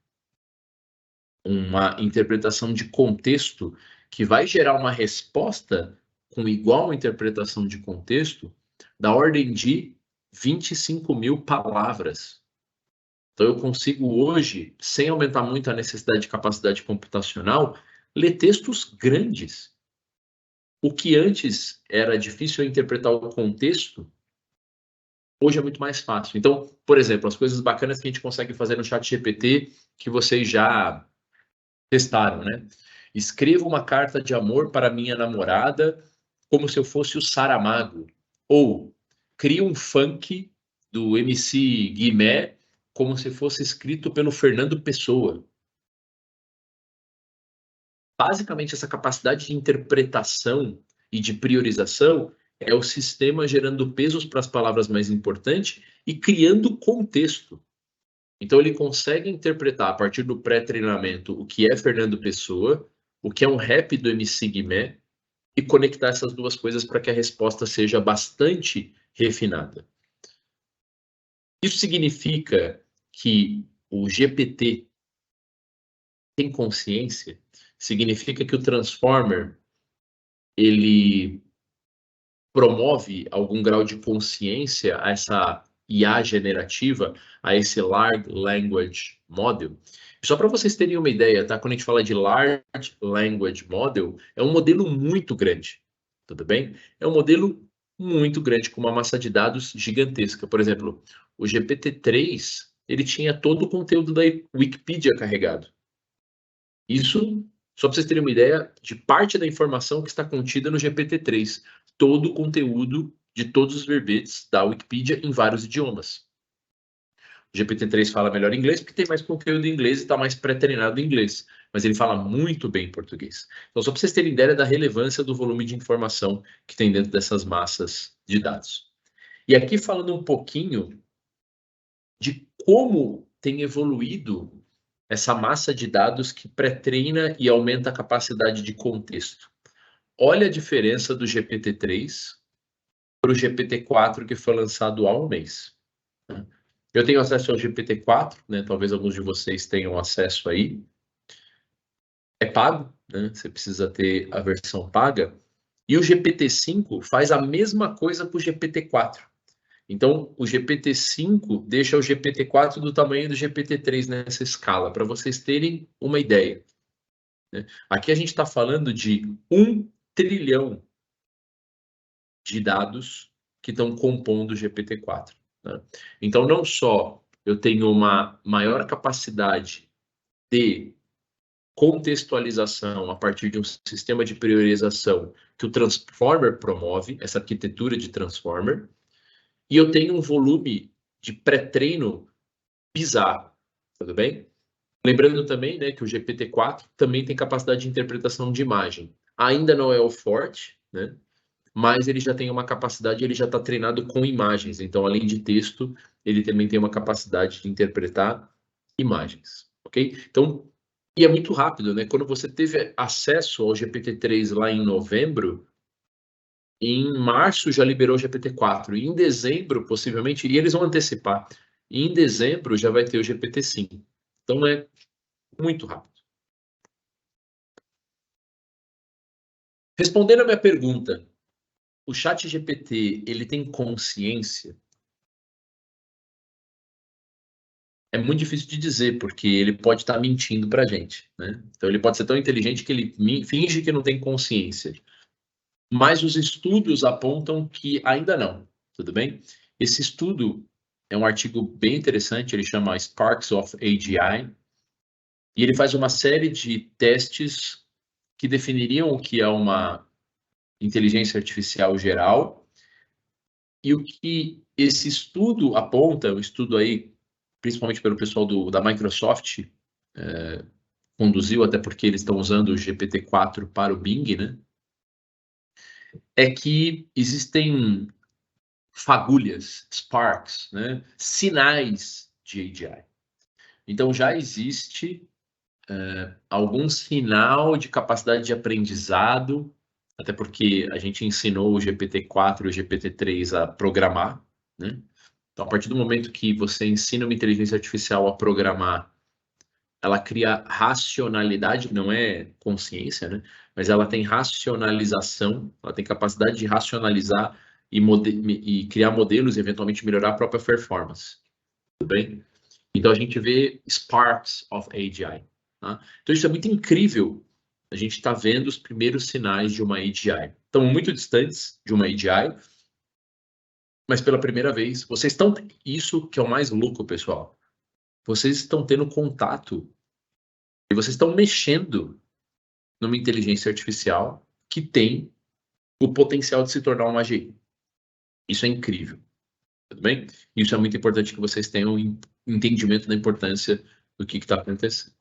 uma interpretação de contexto, que vai gerar uma resposta com igual interpretação de contexto, da ordem de 25.000 palavras. Então, eu consigo hoje, sem aumentar muito a necessidade de capacidade computacional, ler textos grandes. O que antes era difícil interpretar o contexto, hoje é muito mais fácil. Então, por exemplo, as coisas bacanas que a gente consegue fazer no ChatGPT, que vocês já testaram, né? Escreva uma carta de amor para minha namorada como se eu fosse o Saramago. Ou crie um funk do MC Guimé como se fosse escrito pelo Fernando Pessoa. Basicamente, essa capacidade de interpretação e de priorização é o sistema gerando pesos para as palavras mais importantes e criando contexto. Então, ele consegue interpretar, a partir do pré-treinamento, o que é Fernando Pessoa, o que é um rap do MC Guimê, e conectar essas duas coisas para que a resposta seja bastante refinada. Isso significa que o GPT tem consciência? Significa que o Transformer ele promove algum grau de consciência a essa IA generativa, a esse Large Language Model? Só para vocês terem uma ideia, tá? Quando a gente fala de Large Language Model, é um modelo muito grande, tudo bem? É um modelo muito grande, com uma massa de dados gigantesca. Por exemplo, o GPT-3, ele tinha todo o conteúdo da Wikipedia carregado. Isso, só para vocês terem uma ideia, de parte da informação que está contida no GPT-3. Todo o conteúdo de todos os verbetes da Wikipedia em vários idiomas. O GPT-3 fala melhor inglês porque tem mais conteúdo em inglês e está mais pré-treinado em inglês. Mas ele fala muito bem português. Então, só para vocês terem ideia da relevância do volume de informação que tem dentro dessas massas de dados. E aqui falando um pouquinho de como tem evoluído essa massa de dados que pré-treina e aumenta a capacidade de contexto. Olha a diferença do GPT-3 para o GPT-4 que foi lançado há um mês. Eu tenho acesso ao GPT-4, né? Talvez alguns de vocês tenham acesso aí. É pago, né? Você precisa ter a versão paga. E o GPT-5 faz a mesma coisa para o GPT-4. Então, o GPT-5 deixa o GPT-4 do tamanho do GPT-3 nessa escala, para vocês terem uma ideia. Aqui a gente está falando de 1 trilhão de dados que estão compondo o GPT-4. Né? Então, não só eu tenho uma maior capacidade de contextualização a partir de um sistema de priorização que o Transformer promove, essa arquitetura de Transformer, e eu tenho um volume de pré-treino bizarro, tudo bem? Lembrando também, né, que o GPT-4 também tem capacidade de interpretação de imagem. Ainda não é o forte, né? Mas ele já tem uma capacidade, ele já está treinado com imagens. Então, além de texto, ele também tem uma capacidade de interpretar imagens, ok? Então, e é muito rápido, né? Quando você teve acesso ao GPT-3 lá em novembro, em março já liberou o GPT-4. E em dezembro, possivelmente, e eles vão antecipar. E em dezembro já vai ter o GPT-5. Então, é muito rápido. Respondendo a minha pergunta, o ChatGPT, ele tem consciência? É muito difícil de dizer, porque ele pode estar mentindo para a gente, né? Então, ele pode ser tão inteligente que ele finge que não tem consciência. Mas os estudos apontam que ainda não, tudo bem? Esse estudo é um artigo bem interessante, ele chama Sparks of AGI, e ele faz uma série de testes que definiriam o que é uma inteligência artificial geral, e o que esse estudo aponta, o estudo aí, principalmente pelo pessoal da Microsoft, conduziu, até porque eles estão usando o GPT-4 para o Bing, né? É que existem fagulhas, sparks, né? Sinais de AGI. Então já existe algum sinal de capacidade de aprendizado, até porque a gente ensinou o GPT-4 e o GPT-3 a programar, né? Então, a partir do momento que você ensina uma inteligência artificial a programar, ela cria racionalidade, não é consciência, né? Mas ela tem racionalização, ela tem capacidade de racionalizar e criar modelos e eventualmente melhorar a própria performance. Tudo bem? Então a gente vê sparks of AGI. Tá? Então isso é muito incrível. A gente está vendo os primeiros sinais de uma AGI. Estamos muito distantes de uma AGI, mas pela primeira vez, vocês estão... Isso que é o mais louco, pessoal. Vocês estão tendo contato e vocês estão mexendo numa inteligência artificial que tem o potencial de se tornar uma AGI. Isso é incrível. Tudo bem? Isso é muito importante que vocês tenham entendimento da importância do que está acontecendo.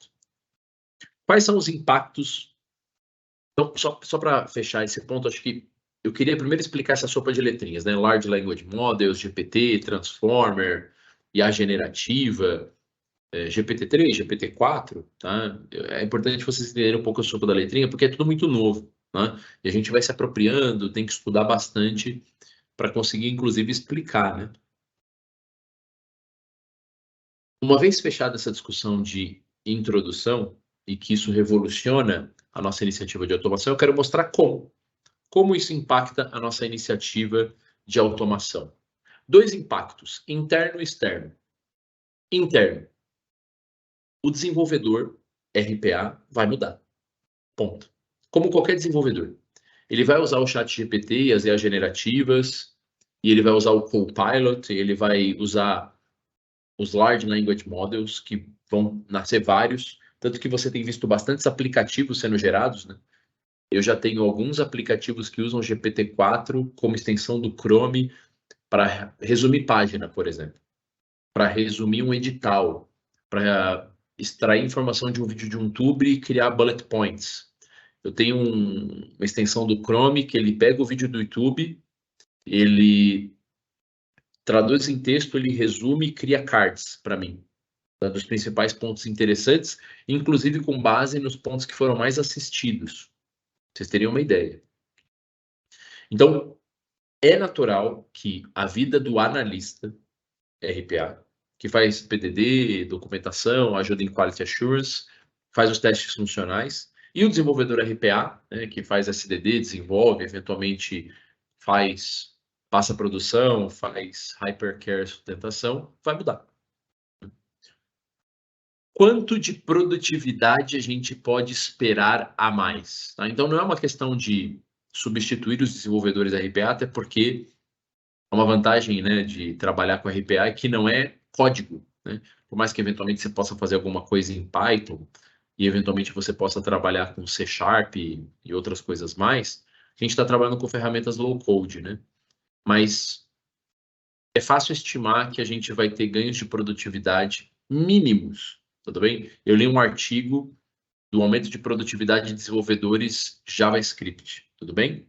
Quais são os impactos? Então, só para fechar esse ponto, acho que eu queria primeiro explicar essa sopa de letrinhas, né? Large Language Models, GPT, Transformer, IA generativa. GPT-3, GPT-4, tá? É importante vocês entenderem um pouco o soco da letrinha, porque é tudo muito novo, né? E a gente vai se apropriando, tem que estudar bastante para conseguir, inclusive, explicar, né? Uma vez fechada essa discussão de introdução, e que isso revoluciona a nossa iniciativa de automação, eu quero mostrar como isso impacta a nossa iniciativa de automação. 2 impactos, interno e externo. Interno, o desenvolvedor RPA vai mudar. Ponto. Como qualquer desenvolvedor. Ele vai usar o ChatGPT e as IAs generativas, e ele vai usar o Copilot, ele vai usar os Large Language Models, que vão nascer vários, tanto que você tem visto bastantes aplicativos sendo gerados, né? Eu já tenho alguns aplicativos que usam GPT-4 como extensão do Chrome para resumir página, por exemplo, para resumir um edital, para extrair informação de um vídeo de um YouTube e criar bullet points. Eu tenho uma extensão do Chrome que ele pega o vídeo do YouTube, ele traduz em texto, ele resume e cria cards para mim, dos principais pontos interessantes, inclusive com base nos pontos que foram mais assistidos. Vocês teriam uma ideia. Então, é natural que a vida do analista RPA, que faz PDD, documentação, ajuda em Quality Assurance, faz os testes funcionais, e o desenvolvedor RPA, né, que faz SDD, desenvolve, eventualmente passa a produção, faz hypercare, sustentação, vai mudar. Quanto de produtividade a gente pode esperar a mais? Tá? Então, não é uma questão de substituir os desenvolvedores RPA, até porque uma vantagem, né, de trabalhar com RPA é que não é código, né? Por mais que eventualmente você possa fazer alguma coisa em Python e eventualmente você possa trabalhar com C# e outras coisas mais, a gente está trabalhando com ferramentas low code, né? Mas é fácil estimar que a gente vai ter ganhos de produtividade mínimos, tudo bem? Eu li um artigo do aumento de produtividade de desenvolvedores JavaScript, tudo bem?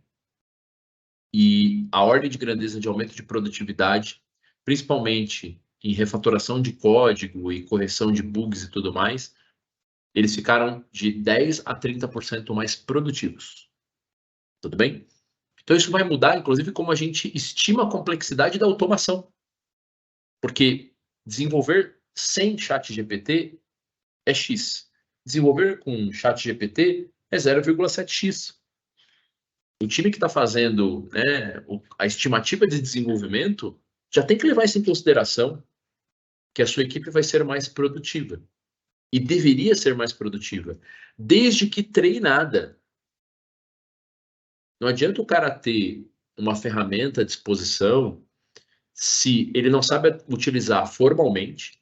E a ordem de grandeza de aumento de produtividade, principalmente em refatoração de código e correção de bugs e tudo mais, eles ficaram de 10 a 30% mais produtivos. Tudo bem? Então isso vai mudar, inclusive, como a gente estima a complexidade da automação. Porque desenvolver sem ChatGPT é X. Desenvolver com ChatGPT é 0,7x. O time que está fazendo, né, a estimativa de desenvolvimento já tem que levar isso em consideração, que a sua equipe vai ser mais produtiva. E deveria ser mais produtiva, desde que treinada. Não adianta o cara ter uma ferramenta à disposição se ele não sabe utilizar formalmente,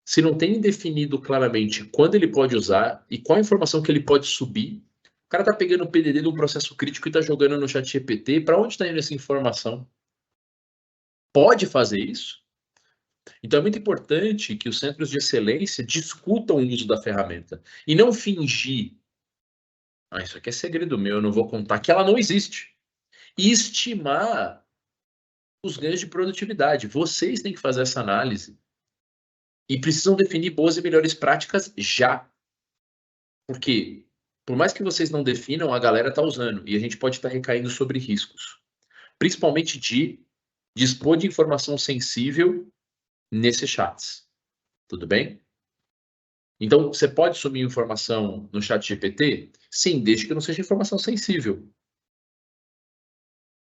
se não tem definido claramente quando ele pode usar e qual a informação que ele pode subir. O cara tá pegando o PDD de um processo crítico e tá jogando no ChatGPT. Para onde está indo essa informação? Pode fazer isso? Então é muito importante que os centros de excelência discutam o uso da ferramenta e não fingir, isso aqui é segredo meu, eu não vou contar, que ela não existe. E estimar os ganhos de produtividade. Vocês têm que fazer essa análise e precisam definir boas e melhores práticas já. Porque, por mais que vocês não definam, a galera está usando e a gente pode estar recaindo sobre riscos. Principalmente de dispor de informação sensível nesses chats. Tudo bem? Então, você pode sumir informação no chat GPT? Sim, desde que não seja informação sensível.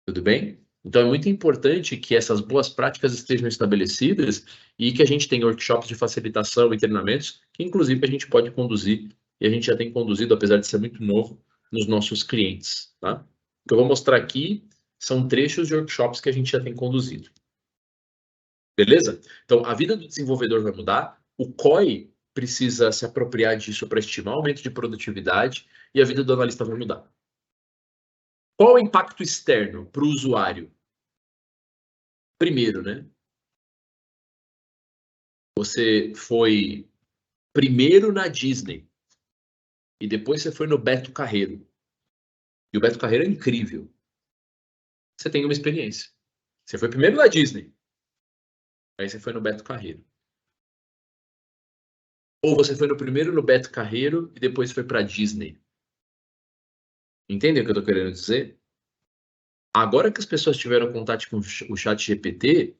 Tudo bem? Então, é muito importante que essas boas práticas estejam estabelecidas e que a gente tenha workshops de facilitação e treinamentos, que inclusive a gente pode conduzir, e a gente já tem conduzido, apesar de ser muito novo, nos nossos clientes. Tá? O que eu vou mostrar aqui são trechos de workshops que a gente já tem conduzido. Beleza? Então, a vida do desenvolvedor vai mudar, o COI precisa se apropriar disso para estimar o aumento de produtividade e a vida do analista vai mudar. Qual o impacto externo para o usuário? Primeiro, né? Você foi primeiro na Disney e depois você foi no Beto Carreiro. E o Beto Carreiro é incrível. Você tem uma experiência. Você foi primeiro na Disney. Aí você foi no Beto Carreiro. Ou você foi no primeiro no Beto Carreiro e depois foi para Disney. Entendem o que eu estou querendo dizer? Agora que as pessoas tiveram contato com o chat GPT,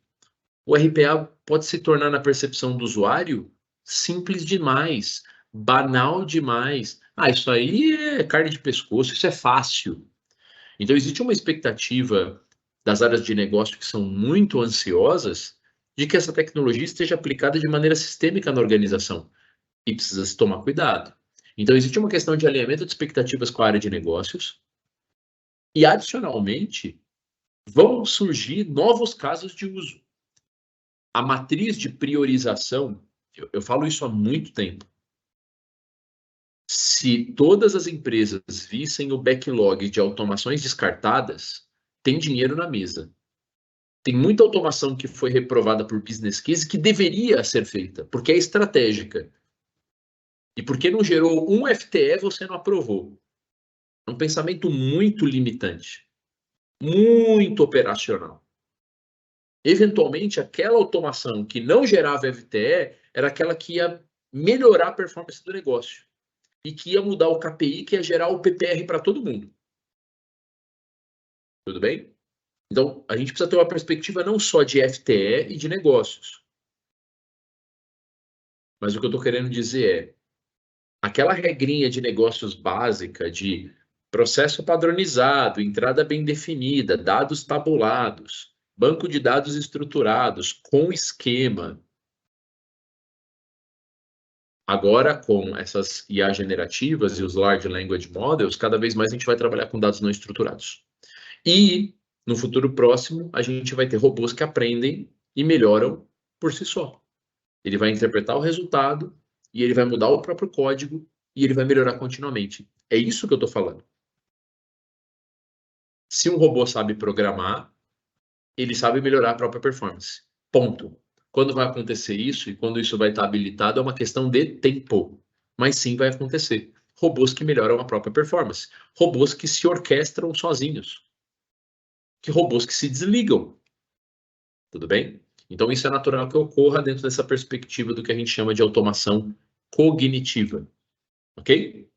o RPA pode se tornar, na percepção do usuário, simples demais, banal demais. Ah, isso aí é carne de pescoço, isso é fácil. Então, existe uma expectativa das áreas de negócio que são muito ansiosas de que essa tecnologia esteja aplicada de maneira sistêmica na organização. E precisa se tomar cuidado. Então, existe uma questão de alinhamento de expectativas com a área de negócios e, adicionalmente, vão surgir novos casos de uso. A matriz de priorização, eu falo isso há muito tempo. Se todas as empresas vissem o backlog de automações descartadas, tem dinheiro na mesa. Tem muita automação que foi reprovada por business case que deveria ser feita, porque é estratégica. E porque não gerou um FTE, você não aprovou. É um pensamento muito limitante, muito operacional. Eventualmente, aquela automação que não gerava FTE era aquela que ia melhorar a performance do negócio e que ia mudar o KPI, que ia gerar o PPR para todo mundo. Tudo bem? Então, a gente precisa ter uma perspectiva não só de FTE e de negócios. Mas o que eu estou querendo dizer é, aquela regrinha de negócios básica de processo padronizado, entrada bem definida, dados tabulados, banco de dados estruturados, com esquema. Agora, com essas IA generativas e os Large Language Models, cada vez mais a gente vai trabalhar com dados não estruturados. E, no futuro próximo, a gente vai ter robôs que aprendem e melhoram por si só. Ele vai interpretar o resultado e ele vai mudar o próprio código e ele vai melhorar continuamente. É isso que eu estou falando. Se um robô sabe programar, ele sabe melhorar a própria performance. Ponto. Quando vai acontecer isso e quando isso vai estar habilitado é uma questão de tempo. Mas sim vai acontecer. Robôs que melhoram a própria performance. Robôs que se orquestram sozinhos. Que robôs que se desligam. Tudo bem? Então isso é natural que ocorra dentro dessa perspectiva do que a gente chama de automação cognitiva. Ok?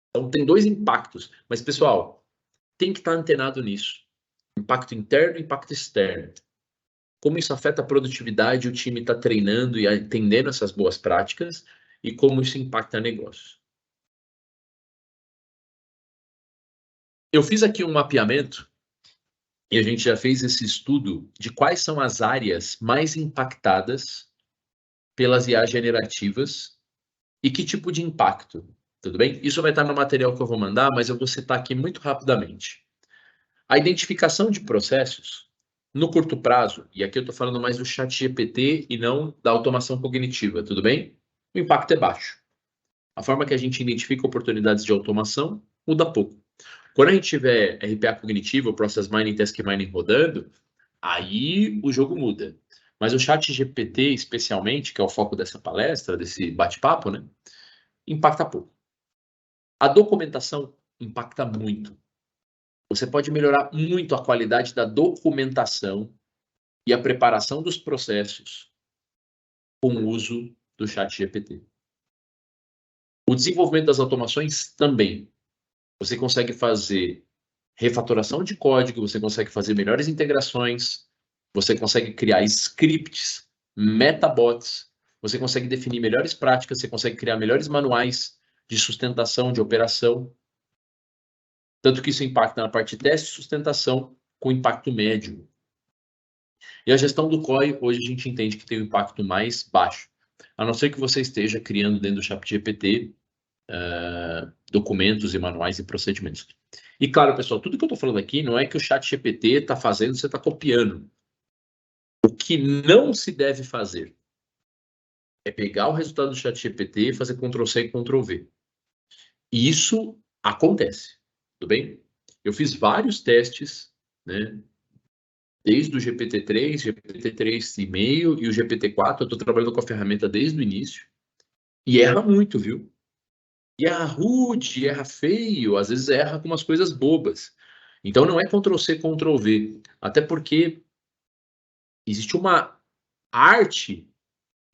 Então tem dois impactos. Mas, pessoal, tem que estar antenado nisso. Impacto interno e impacto externo. Como isso afeta a produtividade, o time está treinando e entendendo essas boas práticas e como isso impacta negócio. Eu fiz aqui um mapeamento e a gente já fez esse estudo de quais são as áreas mais impactadas pelas IA generativas e que tipo de impacto, tudo bem? Isso vai estar no material que eu vou mandar, mas eu vou citar aqui muito rapidamente. A identificação de processos no curto prazo, e aqui eu estou falando mais do chat GPT e não da automação cognitiva, tudo bem? O impacto é baixo. A forma que a gente identifica oportunidades de automação muda pouco. Quando a gente tiver RPA cognitivo, Process Mining, Task Mining rodando, aí o jogo muda. Mas o chat GPT, especialmente, que é o foco dessa palestra, desse bate-papo, né, impacta pouco. A documentação impacta muito. Você pode melhorar muito a qualidade da documentação e a preparação dos processos com o uso do chat GPT. O desenvolvimento das automações também. Você consegue fazer refatoração de código, você consegue fazer melhores integrações, você consegue criar scripts, metabots, você consegue definir melhores práticas, você consegue criar melhores manuais de sustentação, de operação. Tanto que isso impacta na parte de teste e sustentação com impacto médio. E a gestão do COI, hoje a gente entende que tem um impacto mais baixo. A não ser que você esteja criando dentro do ChatGPT documentos e manuais e procedimentos. E claro, pessoal, tudo que eu estou falando aqui não é que o ChatGPT está fazendo, você está copiando. O que não se deve fazer é pegar o resultado do ChatGPT e fazer Ctrl+C e Ctrl+V. E isso acontece, tudo bem? Eu fiz vários testes, né? Desde o GPT-3, GPT-3,5 e o GPT-4, eu estou trabalhando com a ferramenta desde o início. E erra muito, viu? E erra rude, erra feio, às vezes erra com umas coisas bobas. Então não é Ctrl+C, Ctrl+V. Até porque existe uma arte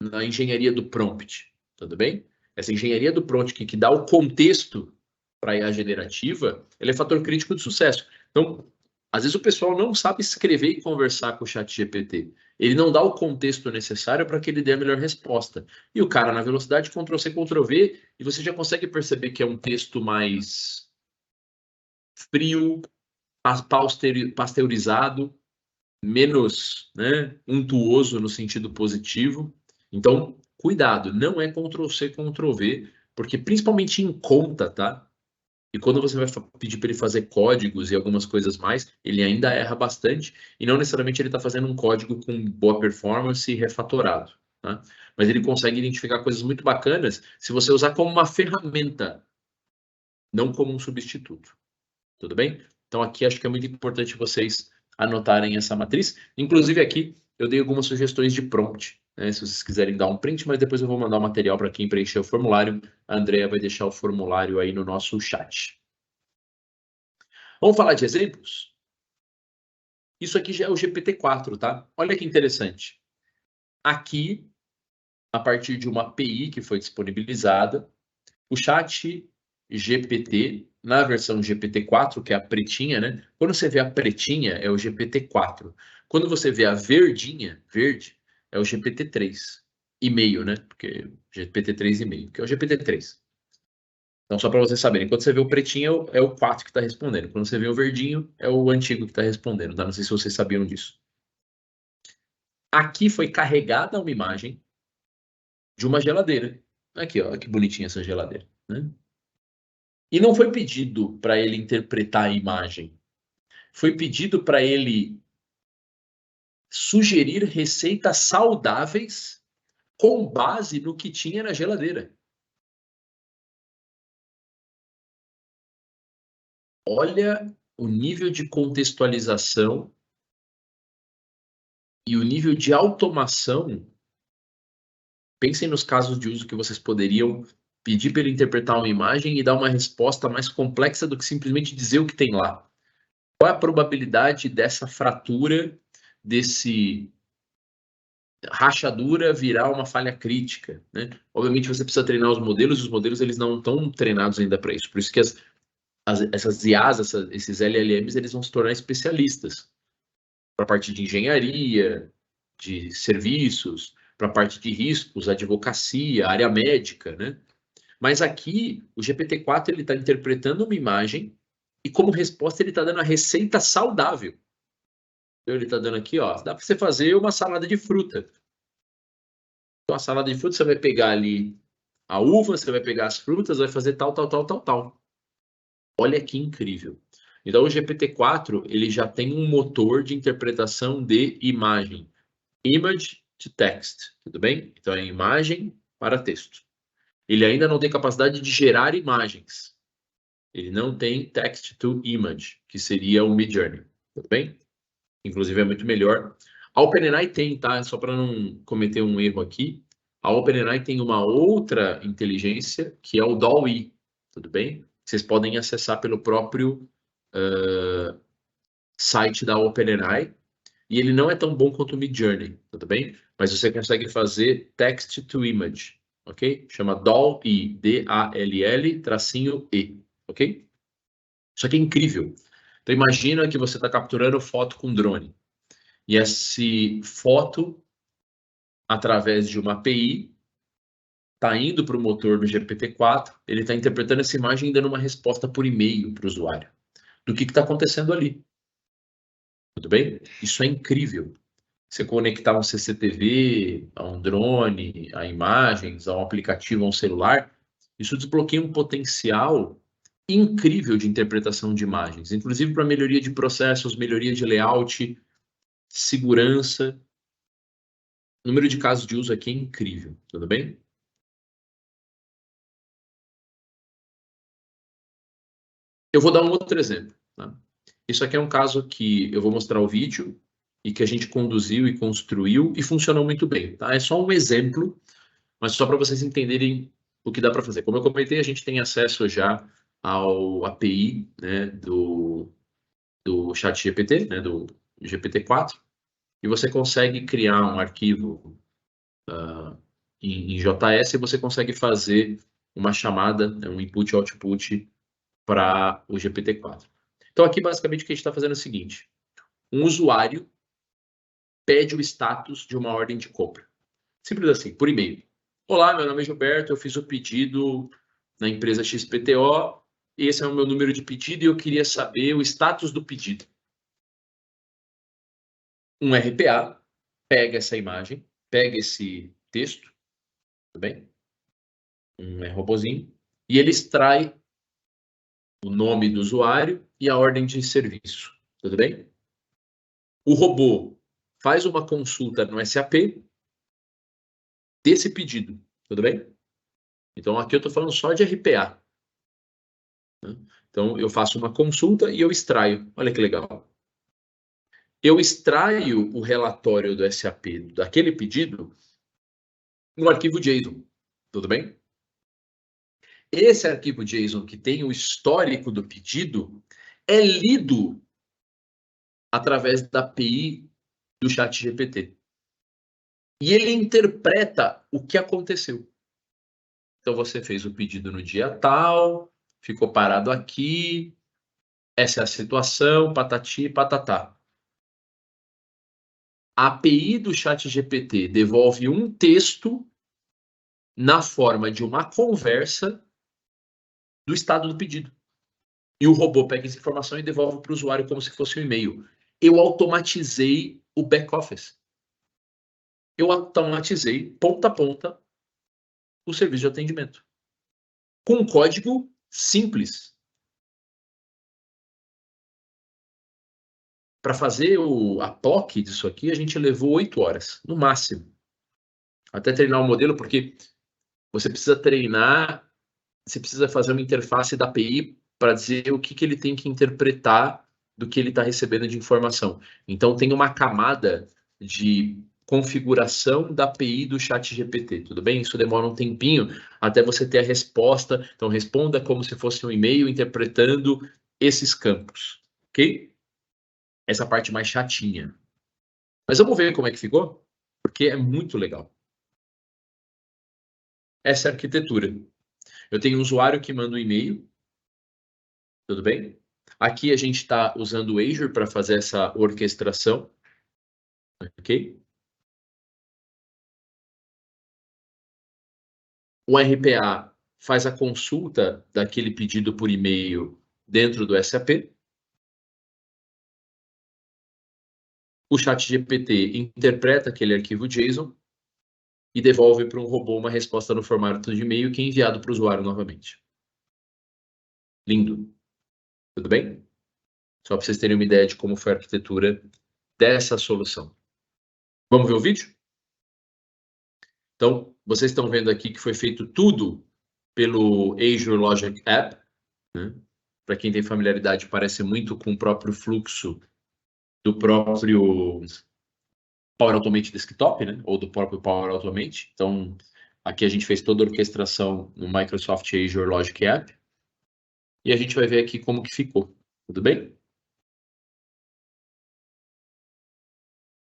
na engenharia do prompt, tudo bem? essa engenharia do prompt que dá o contexto para a IA generativa, ele é fator crítico de sucesso. Então, às vezes o pessoal não sabe escrever e conversar com o chat GPT. Ele não dá o contexto necessário para que ele dê a melhor resposta. E o cara, na velocidade Ctrl+C, Ctrl+V, e você já consegue perceber que é um texto mais frio, pasteurizado, menos, né, untuoso no sentido positivo. Então, cuidado, não é Ctrl+C, Ctrl+V, porque principalmente em conta, tá? E quando você vai pedir para ele fazer códigos e algumas coisas mais, ele ainda erra bastante, e não necessariamente ele está fazendo um código com boa performance e refatorado, tá? Mas ele consegue identificar coisas muito bacanas se você usar como uma ferramenta, não como um substituto. Tudo bem? Então aqui acho que é muito importante vocês anotarem essa matriz. Inclusive aqui eu dei algumas sugestões de prompt, né? Se vocês quiserem dar um print, mas depois eu vou mandar o material para quem preencher o formulário. A Andrea vai deixar o formulário aí no nosso chat. Vamos falar de exemplos? Isso aqui já é o GPT-4, tá? Olha que interessante. Aqui, a partir de uma API que foi disponibilizada, o chat GPT, na versão GPT-4, que é a pretinha, né? Quando você vê a pretinha, é o GPT-4. Quando você vê a verdinha, verde, é o GPT-3. E meio, né? Porque GPT-3 e meio, que é o GPT-3. Então, só para vocês saberem, quando você vê o pretinho, é o 4 que está respondendo. Quando você vê o verdinho, é o antigo que está respondendo, tá? Não sei se vocês sabiam disso. Aqui foi carregada uma imagem de uma geladeira. Aqui, ó, que bonitinha essa geladeira, né? E não foi pedido para ele interpretar a imagem. Foi pedido para ele sugerir receitas saudáveis com base no que tinha na geladeira. Olha o nível de contextualização e o nível de automação. Pensem nos casos de uso que vocês poderiam pedir para ele interpretar uma imagem e dar uma resposta mais complexa do que simplesmente dizer o que tem lá. Qual é a probabilidade dessa fratura, desse rachadura virar uma falha crítica, né? Obviamente você precisa treinar os modelos eles não estão treinados ainda para isso. Por isso que essas IAs, esses LLMs, eles vão se tornar especialistas para a parte de engenharia, de serviços, para a parte de riscos, advocacia, área médica, né? Mas aqui, o GPT-4 ele está interpretando uma imagem e como resposta ele está dando a receita saudável. Então, ele está dando aqui, ó, dá para você fazer uma salada de fruta. Então, a salada de fruta você vai pegar ali a uva, você vai pegar as frutas, vai fazer tal, tal, tal, tal, tal. Olha que incrível. Então, o GPT-4 ele já tem um motor de interpretação de imagem. Image to text, tudo bem? Então, é imagem para texto. Ele ainda não tem capacidade de gerar imagens. Ele não tem text to image, que seria o Midjourney, tudo bem? Inclusive é muito melhor. A OpenAI tem, tá? Só para não cometer um erro aqui. A OpenAI tem uma outra inteligência que é o DALL-E, tudo bem? Vocês podem acessar pelo próprio site da OpenAI. E ele não é tão bom quanto o Midjourney, tudo bem? Mas você consegue fazer text to image, ok? Chama DALL-E, D-A-L-L-E, ok? Isso aqui é incrível. Então imagina que você está capturando foto com drone. E essa foto, através de uma API, está indo para o motor do GPT-4, ele está interpretando essa imagem e dando uma resposta por e-mail para o usuário. Do que está acontecendo ali. Tudo bem? Isso é incrível. Você conectar um CCTV, a um drone, a imagens, a um aplicativo, a um celular, isso desbloqueia um potencial incrível de interpretação de imagens, inclusive para melhoria de processos, melhoria de layout, segurança. O número de casos de uso aqui é incrível, tudo bem? Eu vou dar um outro exemplo. Tá? Isso aqui é um caso que eu vou mostrar o vídeo e que a gente conduziu e construiu e funcionou muito bem. Tá? É só um exemplo, mas só para vocês entenderem o que dá para fazer. Como eu comentei, a gente tem acesso já ao API, né, do ChatGPT, né, do GPT-4, e você consegue criar um arquivo em JS, você consegue fazer uma chamada, um input output para o GPT-4. Então aqui basicamente o que a gente está fazendo é o seguinte: um usuário pede o status de uma ordem de compra. Simples assim, por e-mail. Olá, meu nome é Gilberto, eu fiz o pedido na empresa XPTO, esse é o meu número de pedido e eu queria saber o status do pedido. Um RPA pega essa imagem, pega esse texto, tudo bem? Um robozinho, e ele extrai o nome do usuário e a ordem de serviço, tudo bem? O robô faz uma consulta no SAP desse pedido, tudo bem? Então aqui eu estou falando só de RPA. Né? Então eu faço uma consulta e eu extraio. Olha que legal. Eu extraio o relatório do SAP daquele pedido no arquivo JSON, tudo bem? Esse arquivo JSON que tem o histórico do pedido é lido através da API do ChatGPT. E ele interpreta o que aconteceu. Então você fez o pedido no dia tal, ficou parado aqui, essa é a situação, patati, patatá. A API do ChatGPT devolve um texto na forma de uma conversa do estado do pedido. E o robô pega essa informação e devolve para o usuário como se fosse um e-mail. Eu automatizei o back-office. Eu automatizei, ponta a ponta, o serviço de atendimento. Com um código simples. Para fazer a POC disso aqui, a gente levou 8 horas, no máximo. Até treinar o modelo, porque você precisa treinar, você precisa fazer uma interface da API para dizer o que ele tem que interpretar do que ele está recebendo de informação. Então, tem uma camada de configuração da API do ChatGPT, tudo bem? Isso demora um tempinho até você ter a resposta. Então, responda como se fosse um e-mail interpretando esses campos, ok? Essa parte mais chatinha. Mas vamos ver como é que ficou? Porque é muito legal. Essa é a arquitetura. Eu tenho um usuário que manda um e-mail, tudo bem? Aqui a gente está usando o Azure para fazer essa orquestração, ok? O RPA faz a consulta daquele pedido por e-mail dentro do SAP. O ChatGPT interpreta aquele arquivo JSON e devolve para um robô uma resposta no formato de e-mail que é enviado para o usuário novamente. Lindo. Tudo bem? Só para vocês terem uma ideia de como foi a arquitetura dessa solução. Vamos ver o vídeo? Então, vocês estão vendo aqui que foi feito tudo pelo Azure Logic App. Né? Para quem tem familiaridade, parece muito com o próprio fluxo do próprio Power Automate Desktop, né? Ou do próprio Power Automate. Então, aqui a gente fez toda a orquestração no Microsoft Azure Logic App. E a gente vai ver aqui como que ficou. Tudo bem?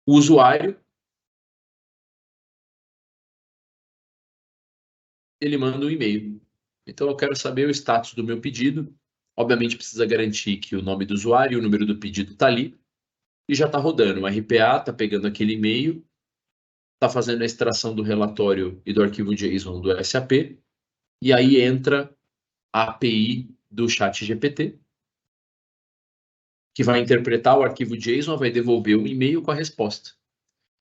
O usuário, ele manda um e-mail. Então, eu quero saber o status do meu pedido. Obviamente, precisa garantir que o nome do usuário e o número do pedido está ali. E já está rodando. O RPA está pegando aquele e-mail, está fazendo a extração do relatório e do arquivo JSON do SAP. E aí entra a API do ChatGPT, que vai interpretar o arquivo JSON, vai devolver o e-mail com a resposta.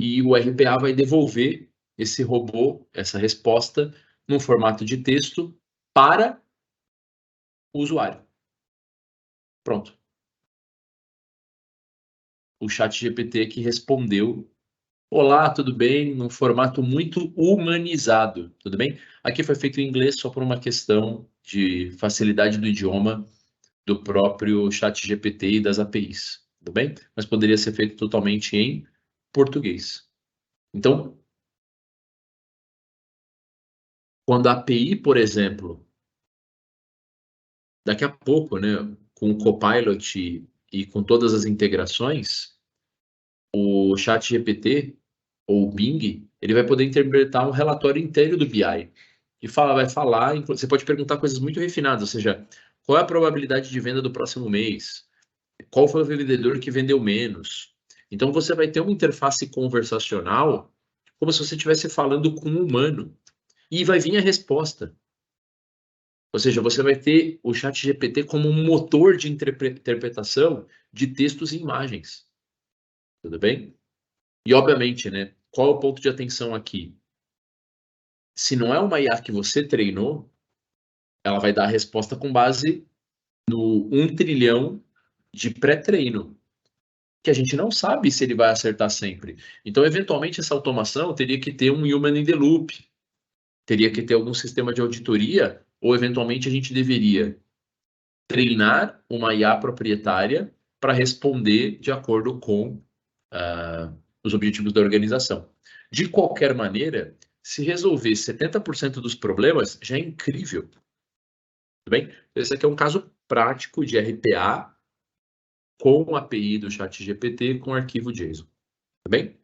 E o RPA vai devolver esse robô, essa resposta, num formato de texto para o usuário. Pronto. O ChatGPT que respondeu: olá, tudo bem? Num formato muito humanizado, tudo bem? Aqui foi feito em inglês só por uma questão de facilidade do idioma do próprio ChatGPT e das APIs, tudo bem? Mas poderia ser feito totalmente em português. Então, quando a API, por exemplo, daqui a pouco, né, com o Copilot e com todas as integrações, o ChatGPT ou o Bing, ele vai poder interpretar um relatório inteiro do BI. E vai falar, você pode perguntar coisas muito refinadas, ou seja, qual é a probabilidade de venda do próximo mês? Qual foi o vendedor que vendeu menos? Então você vai ter uma interface conversacional como se você estivesse falando com um humano. E vai vir a resposta. Ou seja, você vai ter o ChatGPT como um motor de interpretação de textos e imagens. Tudo bem? E, obviamente, né, qual é o ponto de atenção aqui? Se não é uma IA que você treinou, ela vai dar a resposta com base no 1 trilhão de pré-treino, que a gente não sabe se ele vai acertar sempre. Então, eventualmente, essa automação teria que ter um human in the loop, teria que ter algum sistema de auditoria, ou, eventualmente, a gente deveria treinar uma IA proprietária para responder de acordo com os objetivos da organização. De qualquer maneira, se resolver 70% dos problemas, já é incrível. Tudo bem? Esse aqui é um caso prático de RPA com a API do ChatGPT com arquivo JSON. Tá bem?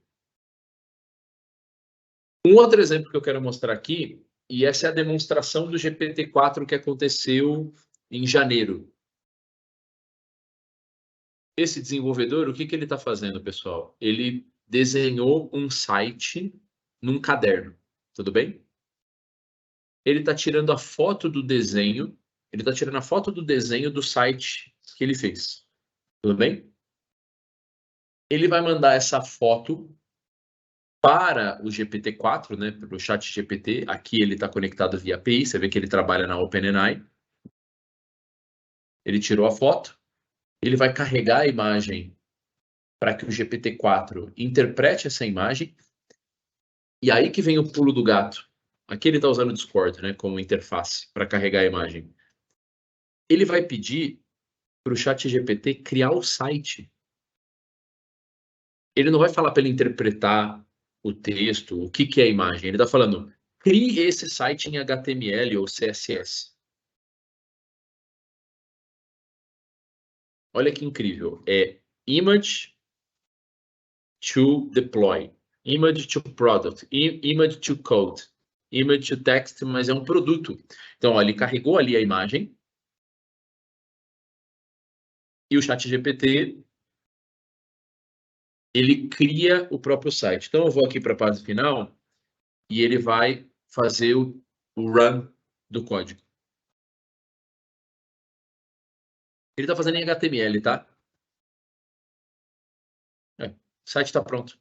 Um outro exemplo que eu quero mostrar aqui, e essa é a demonstração do GPT-4 que aconteceu em janeiro. Esse desenvolvedor, o que ele está fazendo, pessoal? Ele desenhou um site num caderno, tudo bem? Ele está tirando a foto do desenho, ele está tirando a foto do desenho do site que ele fez, tudo bem? Ele vai mandar essa foto para o GPT-4, né, para o ChatGPT. Aqui ele está conectado via API, você vê que ele trabalha na OpenAI. Ele tirou a foto, ele vai carregar a imagem para que o GPT-4 interprete essa imagem. E aí que vem o pulo do gato. Aqui ele está usando o Discord, né, como interface para carregar a imagem. Ele vai pedir para o ChatGPT criar o site. Ele não vai falar para ele interpretar o texto, o que é a imagem. Ele está falando, crie esse site em HTML ou CSS. Olha que incrível. É image to deploy, image to product, image to code, image to text, mas é um produto. Então, ó, ele carregou ali a imagem e o ChatGPT ele cria o próprio site. Então, eu vou aqui para a página final e ele vai fazer o run do código. Ele está fazendo em HTML, tá? O site está pronto.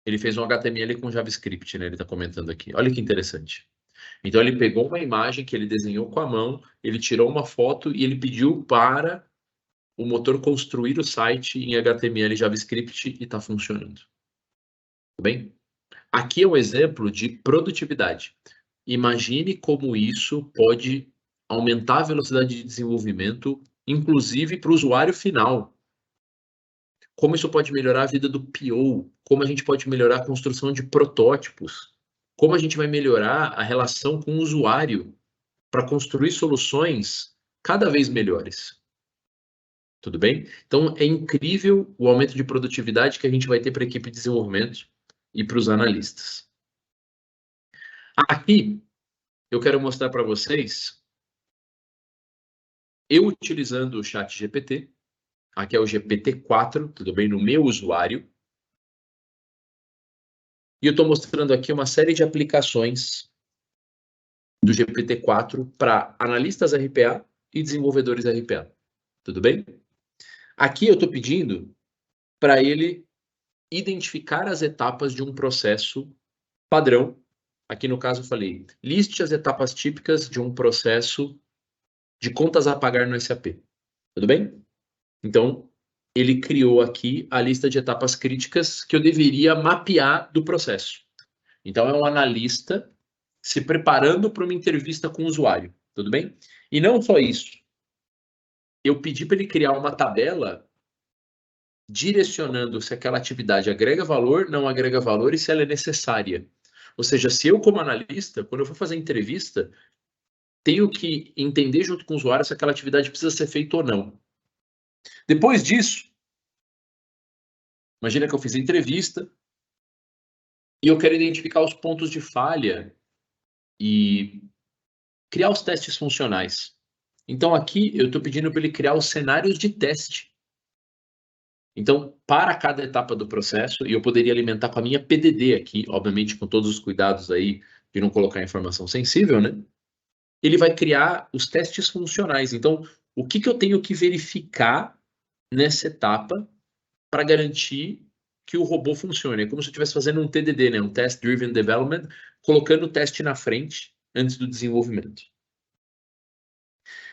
Ele fez um HTML com JavaScript, né? Ele está comentando aqui. Olha que interessante. Então, ele pegou uma imagem que ele desenhou com a mão, ele tirou uma foto e ele pediu para o motor construir o site em HTML e JavaScript e está funcionando. Tudo bem? Aqui é um exemplo de produtividade. Imagine como isso pode aumentar a velocidade de desenvolvimento, inclusive para o usuário final. Como isso pode melhorar a vida do PO, como a gente pode melhorar a construção de protótipos, como a gente vai melhorar a relação com o usuário para construir soluções cada vez melhores. Tudo bem? Então, é incrível o aumento de produtividade que a gente vai ter para a equipe de desenvolvimento e para os analistas. Aqui, eu quero mostrar para vocês, eu utilizando o ChatGPT, aqui é o GPT-4, tudo bem? No meu usuário. E eu estou mostrando aqui uma série de aplicações do GPT-4 para analistas RPA e desenvolvedores RPA. Tudo bem? Aqui eu estou pedindo para ele identificar as etapas de um processo padrão. Aqui no caso eu falei, liste as etapas típicas de um processo de contas a pagar no SAP. Tudo bem? Então, ele criou aqui a lista de etapas críticas que eu deveria mapear do processo. Então, é um analista se preparando para uma entrevista com o usuário. Tudo bem? E não só isso. Eu pedi para ele criar uma tabela direcionando se aquela atividade agrega valor, não agrega valor e se ela é necessária. Ou seja, se eu, como analista, quando eu for fazer entrevista, tenho que entender junto com o usuário se aquela atividade precisa ser feita ou não. Depois disso, Imagina que eu fiz a entrevista e eu quero identificar os pontos de falha e criar os testes funcionais. Então, aqui eu estou pedindo para ele criar os cenários de teste. Então, para cada etapa do processo, e eu poderia alimentar com a minha PDD aqui, obviamente com todos os cuidados aí de não colocar informação sensível, né? Ele vai criar os testes funcionais. Então, o que eu tenho que verificar nessa etapa para garantir que o robô funcione? É como se eu estivesse fazendo um TDD, né? Um Test Driven Development, colocando o teste na frente antes do desenvolvimento.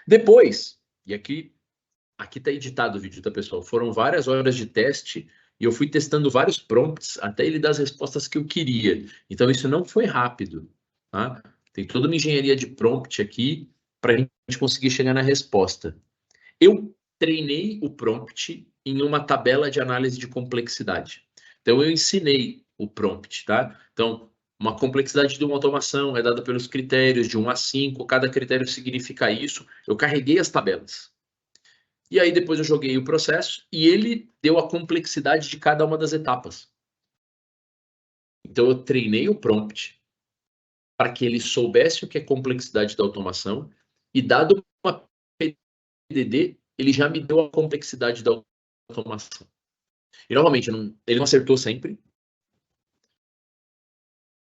Depois, e aqui está editado o vídeo, tá, pessoal? Foram várias horas de teste e eu fui testando vários prompts até ele dar as respostas que eu queria. Então, isso não foi rápido, tá? Tem toda uma engenharia de prompt aqui para a gente conseguir chegar na resposta. Eu treinei o prompt em uma tabela de análise de complexidade. Então, eu ensinei o prompt, tá? Então, uma complexidade de uma automação é dada pelos critérios de 1 a 5, cada critério significa isso. Eu carreguei as tabelas. E aí depois eu joguei o processo e ele deu a complexidade de cada uma das etapas. Então eu treinei o prompt para que ele soubesse o que é complexidade da automação e dado uma PDD, ele já me deu a complexidade da automação. E novamente, ele não acertou sempre,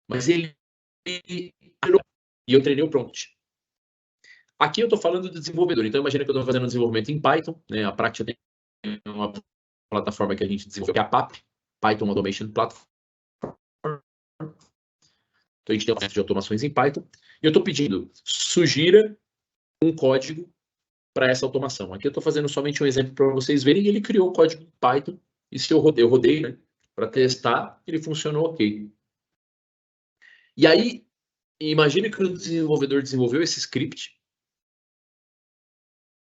mas ele e eu treinei o prompt. Aqui eu estou falando do desenvolvedor, então imagina que eu estou fazendo desenvolvimento em Python, né? A prática tem uma plataforma que a gente desenvolveu, que é a PAP, Python Automation Platform. Então a gente tem um set de automações em Python. E eu estou pedindo, sugira um código para essa automação. Aqui eu estou fazendo somente um exemplo para vocês verem. Ele criou o código em Python. E se eu rodei, né, para testar, ele funcionou ok. E aí, imagine que o desenvolvedor desenvolveu esse script.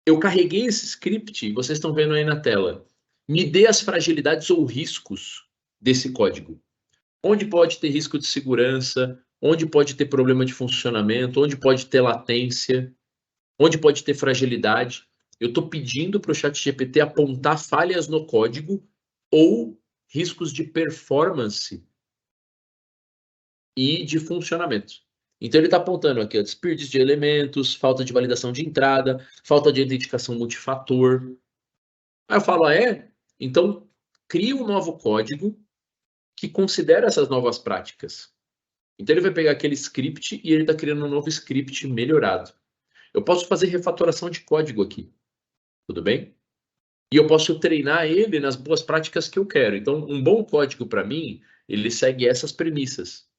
Eu carreguei esse script, vocês estão vendo aí na tela. Me dê as fragilidades ou riscos desse código. Onde pode ter risco de segurança, onde pode ter problema de funcionamento, onde pode ter latência, onde pode ter fragilidade. Eu estou pedindo para o ChatGPT apontar falhas no código ou riscos de performance e de funcionamento. Então ele está apontando aqui, desperdício de elementos, falta de validação de entrada, falta de identificação multifator. Aí eu falo, então cria um novo código que considera essas novas práticas. Então ele vai pegar aquele script e ele está criando um novo script melhorado. Eu posso fazer refatoração de código aqui, tudo bem? E eu posso treinar ele nas boas práticas que eu quero. Então, um bom código para mim, ele segue essas premissas.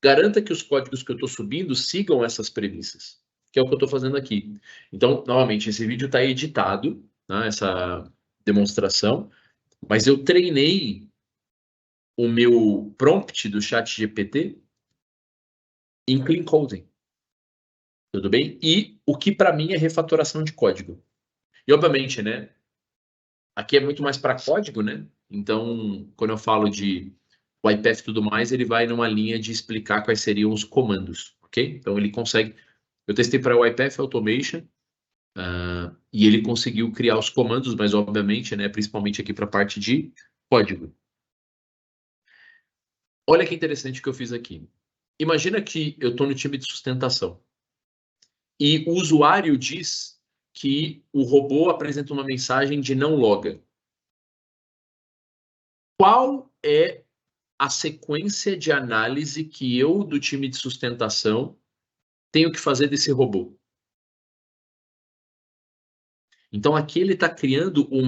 Garanta que os códigos que eu estou subindo sigam essas premissas, que é o que eu estou fazendo aqui. Então, novamente, esse vídeo está editado, né, essa demonstração, mas eu treinei o meu prompt do ChatGPT em Clean Coding. Tudo bem? E o que para mim é refatoração de código. E obviamente, né? Aqui é muito mais para código, né? Então, quando eu falo de YPF e tudo mais, ele vai numa linha de explicar quais seriam os comandos, ok? Então ele consegue. Eu testei para YPF Automation e ele conseguiu criar os comandos, mas obviamente, né? Principalmente aqui para a parte de código. Olha que interessante que eu fiz aqui. Imagina que eu estou no time de sustentação. E o usuário diz que o robô apresenta uma mensagem de não loga. Qual é a sequência de análise que eu, do time de sustentação, tenho que fazer desse robô? Então, aqui ele está criando um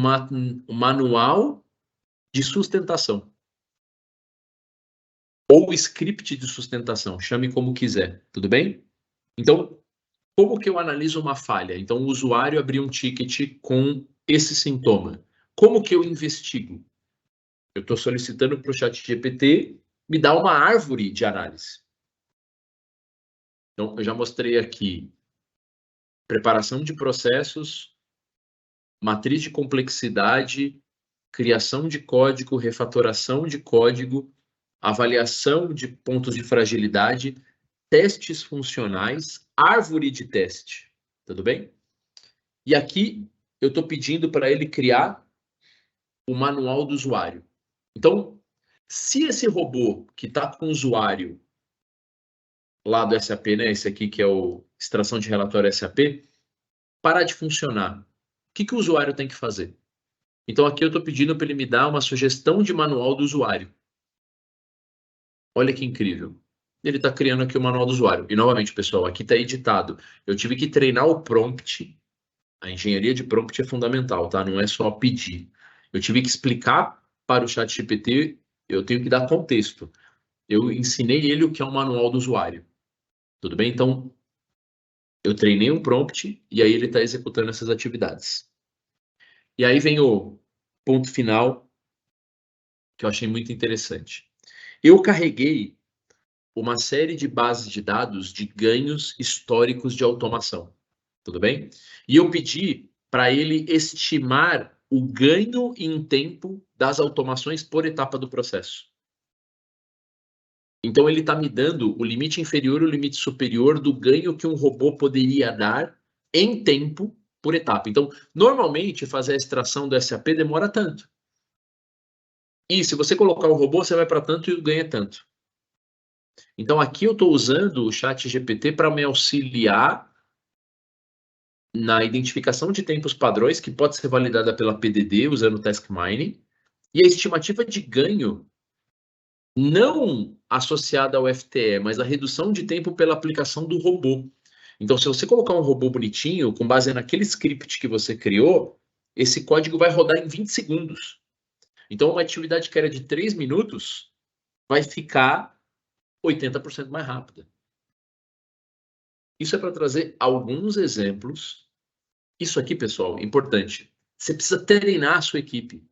manual de sustentação. Ou script de sustentação, chame como quiser, tudo bem? Então, como que eu analiso uma falha? Então, o usuário abriu um ticket com esse sintoma. Como que eu investigo? Eu estou solicitando para o ChatGPT me dar uma árvore de análise. Então, eu já mostrei aqui preparação de processos, matriz de complexidade, criação de código, refatoração de código, avaliação de pontos de fragilidade, testes funcionais, árvore de teste. Tudo bem? E aqui eu estou pedindo para ele criar o manual do usuário. Então, se esse robô que está com o usuário lá do SAP, né, esse aqui que é o extração de relatório SAP, parar de funcionar, o que o usuário tem que fazer? Então, aqui eu estou pedindo para ele me dar uma sugestão de manual do usuário. Olha que incrível. Ele está criando aqui o manual do usuário. E, novamente, pessoal, aqui está editado. Eu tive que treinar o prompt. A engenharia de prompt é fundamental, tá? Não é só pedir. Eu tive que explicar para o ChatGPT, eu tenho que dar contexto. Eu ensinei ele o que é o manual do usuário. Tudo bem? Então, eu treinei um prompt e aí ele está executando essas atividades. E aí vem o ponto final que eu achei muito interessante. Eu carreguei uma série de bases de dados de ganhos históricos de automação. Tudo bem? E eu pedi para ele estimar o ganho em tempo das automações por etapa do processo. Então, ele está me dando o limite inferior e o limite superior do ganho que um robô poderia dar em tempo por etapa. Então, normalmente, fazer a extração do SAP demora tanto. E se você colocar o robô, você vai para tanto e ganha tanto. Então, aqui eu estou usando o ChatGPT para me auxiliar na identificação de tempos padrões, que pode ser validada pela PDD, usando o Task Mining, e a estimativa de ganho não associada ao FTE, mas a redução de tempo pela aplicação do robô. Então, se você colocar um robô bonitinho, com base naquele script que você criou, esse código vai rodar em 20 segundos. Então, uma atividade que era de 3 minutos vai ficar 80% mais rápida. Isso é para trazer alguns exemplos. Isso aqui, pessoal, importante. Você precisa treinar a sua equipe.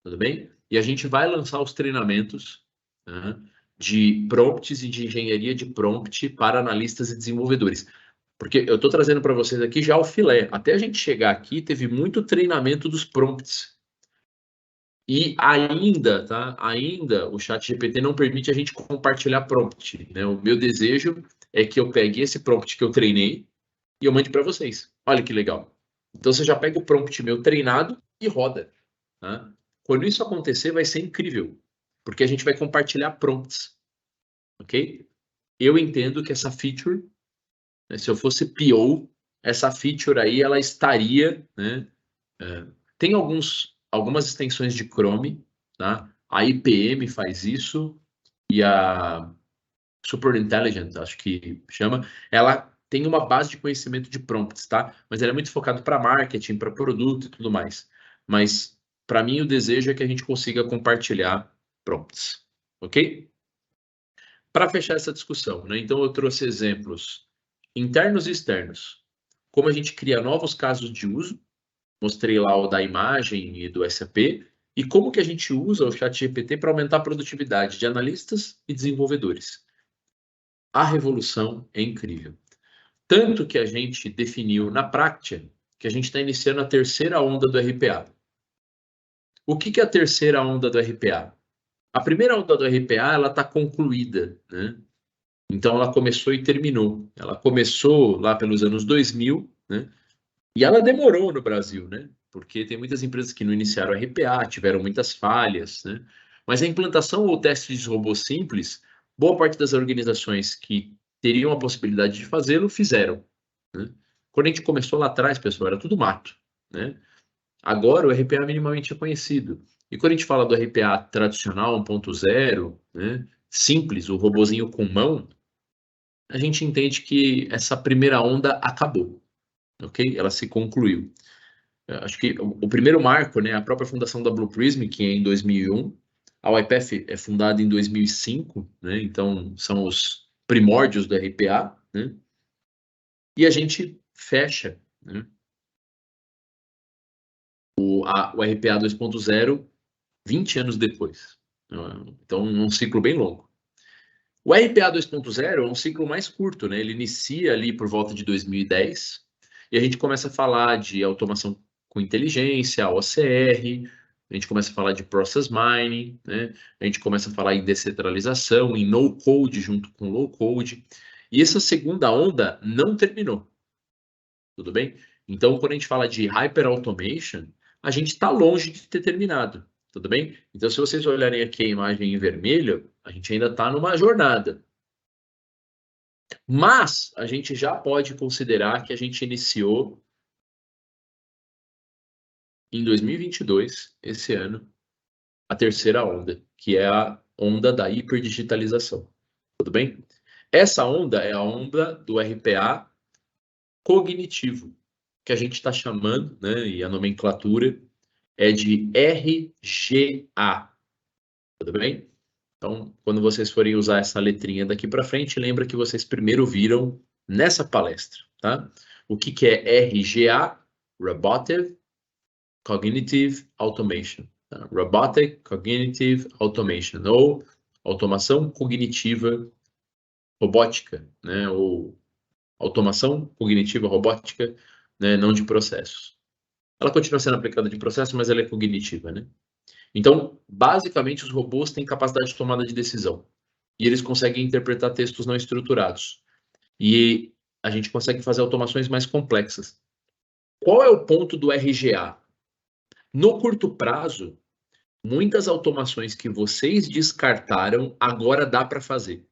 Tudo bem? E a gente vai lançar os treinamentos, né, de prompts e de engenharia de prompt para analistas e desenvolvedores. Porque eu estou trazendo para vocês aqui já o filé. Até a gente chegar aqui, teve muito treinamento dos prompts. E ainda, tá? Ainda o ChatGPT não permite a gente compartilhar prompt, né? O meu desejo é que eu pegue esse prompt que eu treinei e eu mande para vocês. Olha que legal. Então você já pega o prompt meu treinado e roda, tá? Quando isso acontecer, vai ser incrível, porque a gente vai compartilhar prompts, ok? Eu entendo que essa feature, né, se eu fosse PO, essa feature aí, ela estaria, né? Tem algumas extensões de Chrome, tá? A IPM faz isso e a Super Intelligent, acho que chama, ela tem uma base de conhecimento de prompts, tá? Mas ela é muito focada para marketing, para produto e tudo mais. Mas para mim o desejo é que a gente consiga compartilhar prompts, ok? Para fechar essa discussão, né? Então eu trouxe exemplos internos e externos. Como a gente cria novos casos de uso, mostrei lá o da imagem e do SAP, e como que a gente usa o ChatGPT para aumentar a produtividade de analistas e desenvolvedores. A revolução é incrível. Tanto que a gente definiu na Practia que a gente está iniciando a terceira onda do RPA. O que é a terceira onda do RPA? A primeira onda do RPA ela está concluída, né? Então ela começou e terminou. Ela começou lá pelos anos 2000, né? E ela demorou no Brasil, né? Porque tem muitas empresas que não iniciaram RPA, tiveram muitas falhas, né? Mas a implantação ou teste de robô simples, boa parte das organizações que teriam a possibilidade de fazê-lo, fizeram, né? Quando a gente começou lá atrás, pessoal, era tudo mato, né? Agora o RPA minimamente é conhecido. E quando a gente fala do RPA tradicional 1.0, né, simples, o robozinho com mão, a gente entende que essa primeira onda acabou, ok? Ela se concluiu. Acho que o primeiro marco, né, a própria fundação da Blue Prism, que é em 2001, a UiPath é fundada em 2005, né, então são os primórdios do RPA, né, e a gente fecha, né, o RPA 2.0 20 anos depois. Então, um ciclo bem longo. O RPA 2.0 é um ciclo mais curto, né? Ele inicia ali por volta de 2010 e a gente começa a falar de automação com inteligência, OCR, a gente começa a falar de process mining, né? A gente começa a falar em descentralização, em no-code junto com low-code. E essa segunda onda não terminou, tudo bem? Então, quando a gente fala de hyper-automation, a gente está longe de ter terminado. tudo bem? Então, se vocês olharem aqui a imagem em vermelho, a gente ainda está numa jornada. Mas a gente já pode considerar que a gente iniciou em 2022, esse ano, a terceira onda, que é a onda da hiperdigitalização. Tudo bem? Essa onda é a onda do RPA cognitivo, que a gente está chamando, né, e a nomenclatura é de RGA. Tudo bem? Então, quando vocês forem usar essa letrinha daqui para frente, lembra que vocês primeiro viram nessa palestra, tá? O que é RGA? Robotic Cognitive Automation. Tá? Robotic Cognitive Automation, ou automação cognitiva robótica, né? Ou automação cognitiva robótica, né? Não de processos. Ela continua sendo aplicada de processo, mas ela é cognitiva, né? Então, basicamente, os robôs têm capacidade de tomada de decisão. E eles conseguem interpretar textos não estruturados. E a gente consegue fazer automações mais complexas. Qual é o ponto do RGA? No curto prazo, muitas automações que vocês descartaram, agora dá para fazer.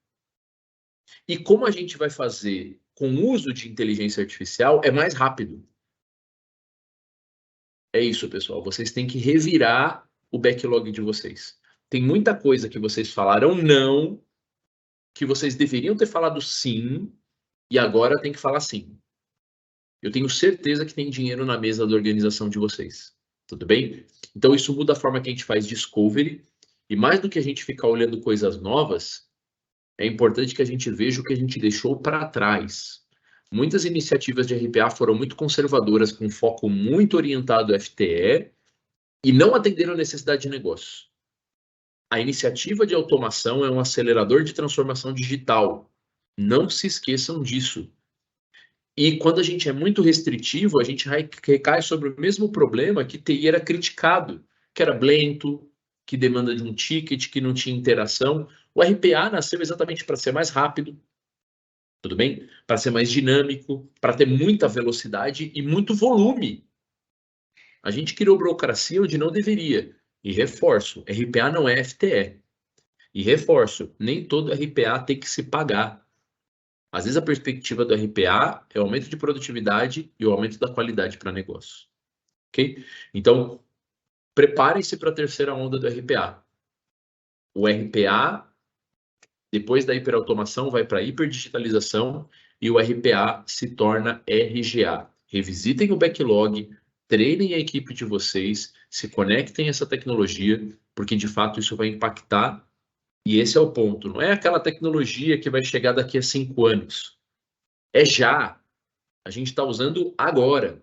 E como a gente vai fazer com o uso de inteligência artificial, é mais rápido. É isso, pessoal. Vocês têm que revirar o backlog de vocês. Tem muita coisa que vocês falaram não, que vocês deveriam ter falado sim, e agora tem que falar sim. Eu tenho certeza que tem dinheiro na mesa da organização de vocês. Tudo bem? Então isso muda a forma que a gente faz discovery, e mais do que a gente ficar olhando coisas novas, é importante que a gente veja o que a gente deixou para trás. Muitas iniciativas de RPA foram muito conservadoras, com foco muito orientado ao FTE, e não atenderam a necessidade de negócio. A iniciativa de automação é um acelerador de transformação digital. Não se esqueçam disso. E quando a gente é muito restritivo, a gente recai sobre o mesmo problema que TI era criticado, que era lento, que demanda de um ticket, que não tinha interação. O RPA nasceu exatamente para ser mais rápido, tudo bem? Para ser mais dinâmico, para ter muita velocidade e muito volume. A gente criou burocracia onde não deveria. E reforço, RPA não é FTE. E reforço, nem todo RPA tem que se pagar. Às vezes a perspectiva do RPA é o aumento de produtividade e o aumento da qualidade para negócio. Ok? Então, preparem-se para a terceira onda do RPA. O RPA, depois da hiperautomação, vai para a hiperdigitalização e o RPA se torna RGA. Revisitem o backlog, treinem a equipe de vocês, se conectem a essa tecnologia, porque de fato isso vai impactar. E esse é o ponto. Não é aquela tecnologia que vai chegar daqui a 5 anos. É já. A gente está usando agora.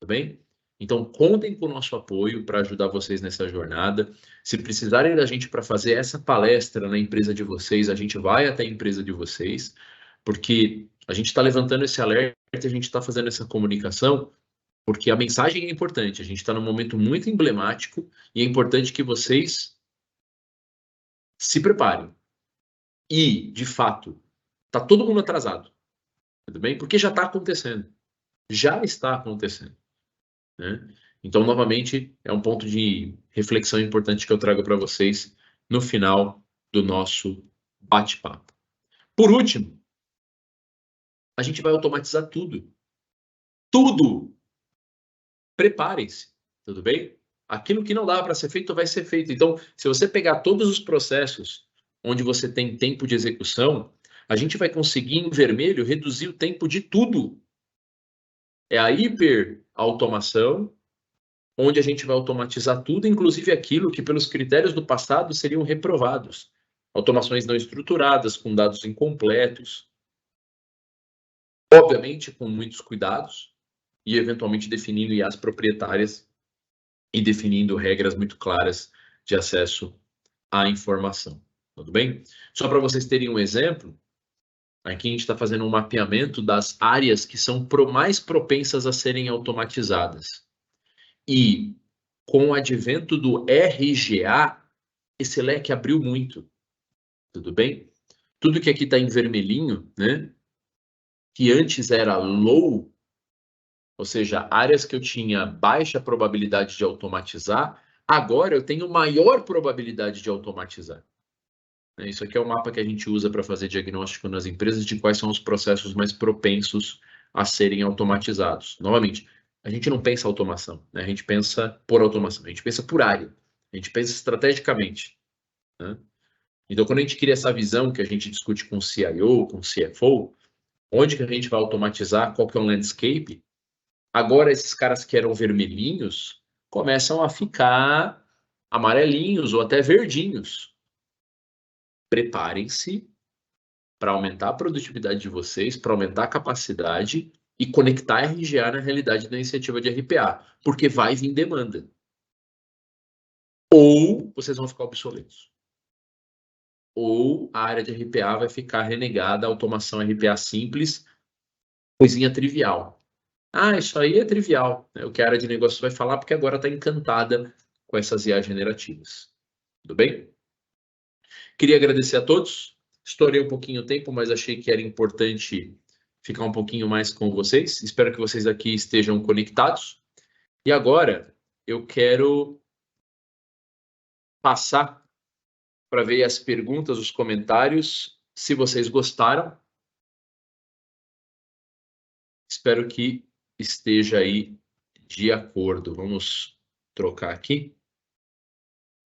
Tá bem? Então, contem com o nosso apoio para ajudar vocês nessa jornada. Se precisarem da gente para fazer essa palestra na empresa de vocês, a gente vai até a empresa de vocês, porque a gente está levantando esse alerta, a gente está fazendo essa comunicação, porque a mensagem é importante. A gente está num momento muito emblemático e é importante que vocês se preparem. E, de fato, está todo mundo atrasado. Tudo bem? Porque já está acontecendo. Já está acontecendo. Né? Então, novamente, é um ponto de reflexão importante que eu trago para vocês no final do nosso bate-papo. Por último, a gente vai automatizar tudo. Tudo! Preparem-se, tudo bem? Aquilo que não dá para ser feito vai ser feito. Então, se você pegar todos os processos onde você tem tempo de execução, a gente vai conseguir, em vermelho, reduzir o tempo de tudo. É a hiperautomação, onde a gente vai automatizar tudo, inclusive aquilo que, pelos critérios do passado, seriam reprovados. Automações não estruturadas, com dados incompletos. Obviamente, com muitos cuidados, e eventualmente definindo IAs proprietárias e definindo regras muito claras de acesso à informação. Tudo bem? Só para vocês terem um exemplo, aqui a gente está fazendo um mapeamento das áreas que são mais propensas a serem automatizadas. E com o advento do RGA, esse leque abriu muito. Tudo bem? Tudo que aqui está em vermelhinho, né? Que antes era low, ou seja, áreas que eu tinha baixa probabilidade de automatizar, Agora eu tenho maior probabilidade de automatizar. Isso aqui é o mapa que a gente usa para fazer diagnóstico nas empresas de quais são os processos mais propensos a serem automatizados. Novamente, a gente não pensa automação, né? A gente pensa por automação, a gente pensa por área, a gente pensa estrategicamente, né? Então, quando a gente cria essa visão que a gente discute com o CIO, com o CFO, onde que a gente vai automatizar, qual que é o landscape, agora esses caras que eram vermelhinhos começam a ficar amarelinhos ou até verdinhos. Preparem-se para aumentar a produtividade de vocês, para aumentar a capacidade e conectar a RGA na realidade da iniciativa de RPA, porque vai vir demanda. Ou vocês vão ficar obsoletos. Ou a área de RPA vai ficar renegada, a automação RPA simples, coisinha trivial. Ah, isso aí é trivial, é o que a área de negócio vai falar, porque agora está encantada com essas IA generativas. Tudo bem? Queria agradecer a todos. Estourei um pouquinho o tempo, mas achei que era importante ficar um pouquinho mais com vocês. Espero que vocês aqui estejam conectados. E agora eu quero passar para ver as perguntas, os comentários. Se vocês gostaram, espero que esteja aí de acordo. Vamos trocar aqui.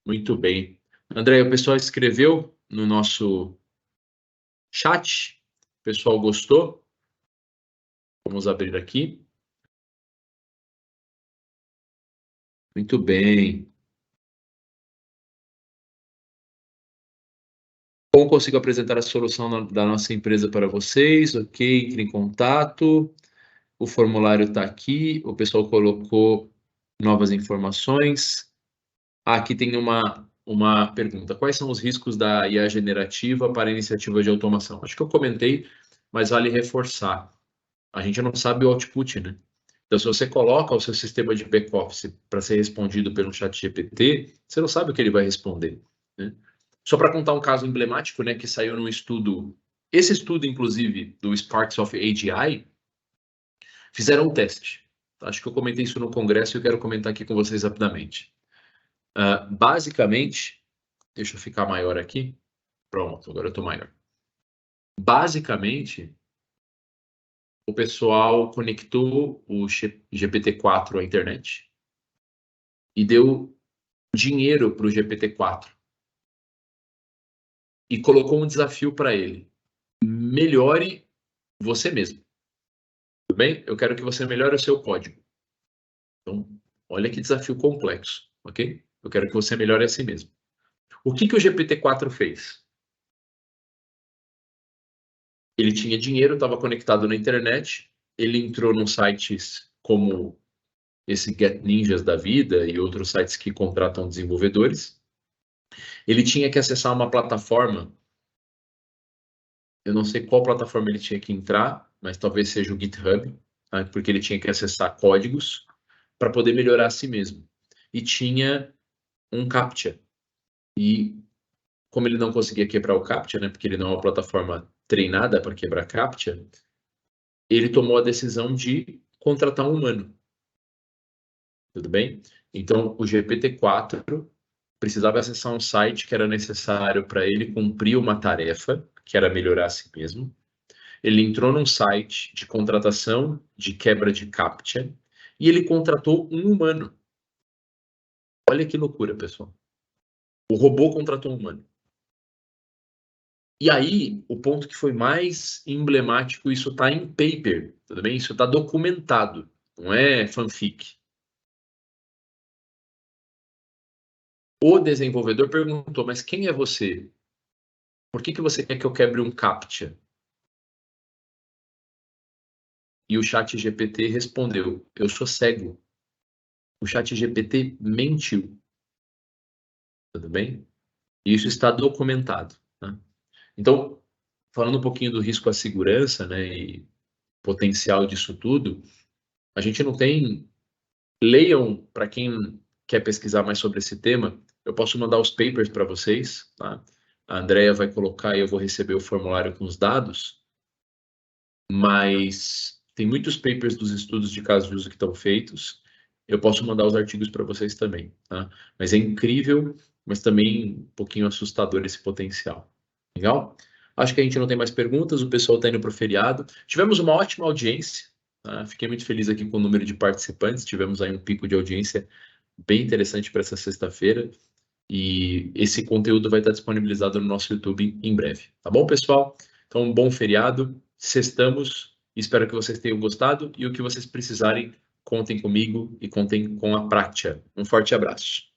Muito bem. André, o pessoal escreveu no nosso chat. O pessoal gostou? Vamos abrir aqui. Muito bem. Como consigo apresentar a solução da nossa empresa para vocês? Ok, entre em contato. O formulário está aqui. O pessoal colocou novas informações. Aqui tem uma pergunta. Quais são os riscos da IA generativa para a iniciativa de automação? Acho que eu comentei, mas vale reforçar. A gente não sabe o output, né? Então, se você coloca o seu sistema de back-office para ser respondido pelo chat GPT, você não sabe o que ele vai responder, né? Só para contar um caso emblemático, né, que saiu num estudo, esse estudo, inclusive, do Sparks of AGI, fizeram um teste. Acho que eu comentei isso no congresso e eu quero comentar aqui com vocês rapidamente. Basicamente, deixa eu ficar maior aqui. Pronto, agora eu estou maior. Basicamente, o pessoal conectou o GPT-4 à internet e deu dinheiro para o GPT-4 e colocou um desafio para ele. Melhore você mesmo. Tudo bem? Eu quero que você melhore o seu código. Então, olha que desafio complexo, ok? Eu quero que você melhore a si mesmo. O que o GPT-4 fez? Ele tinha dinheiro, estava conectado na internet, ele entrou num sites como esse Get Ninjas da vida e outros sites que contratam desenvolvedores. Ele tinha que acessar uma plataforma, eu não sei qual plataforma ele tinha que entrar, mas talvez seja o GitHub, tá? Porque ele tinha que acessar códigos para poder melhorar a si mesmo. E tinha um CAPTCHA. E como ele não conseguia quebrar o CAPTCHA, né, porque ele não é uma plataforma treinada para quebrar CAPTCHA, ele tomou a decisão de contratar um humano. Tudo bem? Então, o GPT-4 precisava acessar um site que era necessário para ele cumprir uma tarefa, que era melhorar a si mesmo. Ele entrou num site de contratação de quebra de CAPTCHA e ele contratou um humano. Olha que loucura, pessoal. O robô contratou um humano. E aí, o ponto que foi mais emblemático, isso está em paper, tudo bem? Isso está documentado, não é fanfic. O desenvolvedor perguntou, mas quem é você? Por que você quer que eu quebre um CAPTCHA? E o chat GPT respondeu, eu sou cego. O chat GPT mentiu. Tudo bem? E isso está documentado. Né? Então, falando um pouquinho do risco à segurança, né, e potencial disso tudo, a gente não tem... Leiam, para quem quer pesquisar mais sobre esse tema, eu posso mandar os papers para vocês, tá? A Andrea vai colocar e eu vou receber o formulário com os dados, mas tem muitos papers dos estudos de caso de uso que estão feitos. eu posso mandar os artigos para vocês também, tá? Mas é incrível, mas também um pouquinho assustador esse potencial. Legal? Acho que a gente não tem mais perguntas, o pessoal está indo para o feriado. Tivemos uma ótima audiência, tá? Fiquei muito feliz aqui com o número de participantes, tivemos aí um pico de audiência bem interessante para essa sexta-feira. E esse conteúdo vai estar disponibilizado no nosso YouTube em breve. Tá bom, pessoal? Então, um bom feriado. Sextamos. Espero que vocês tenham gostado. E o que vocês precisarem, contem comigo e contem com a Prática. Um forte abraço.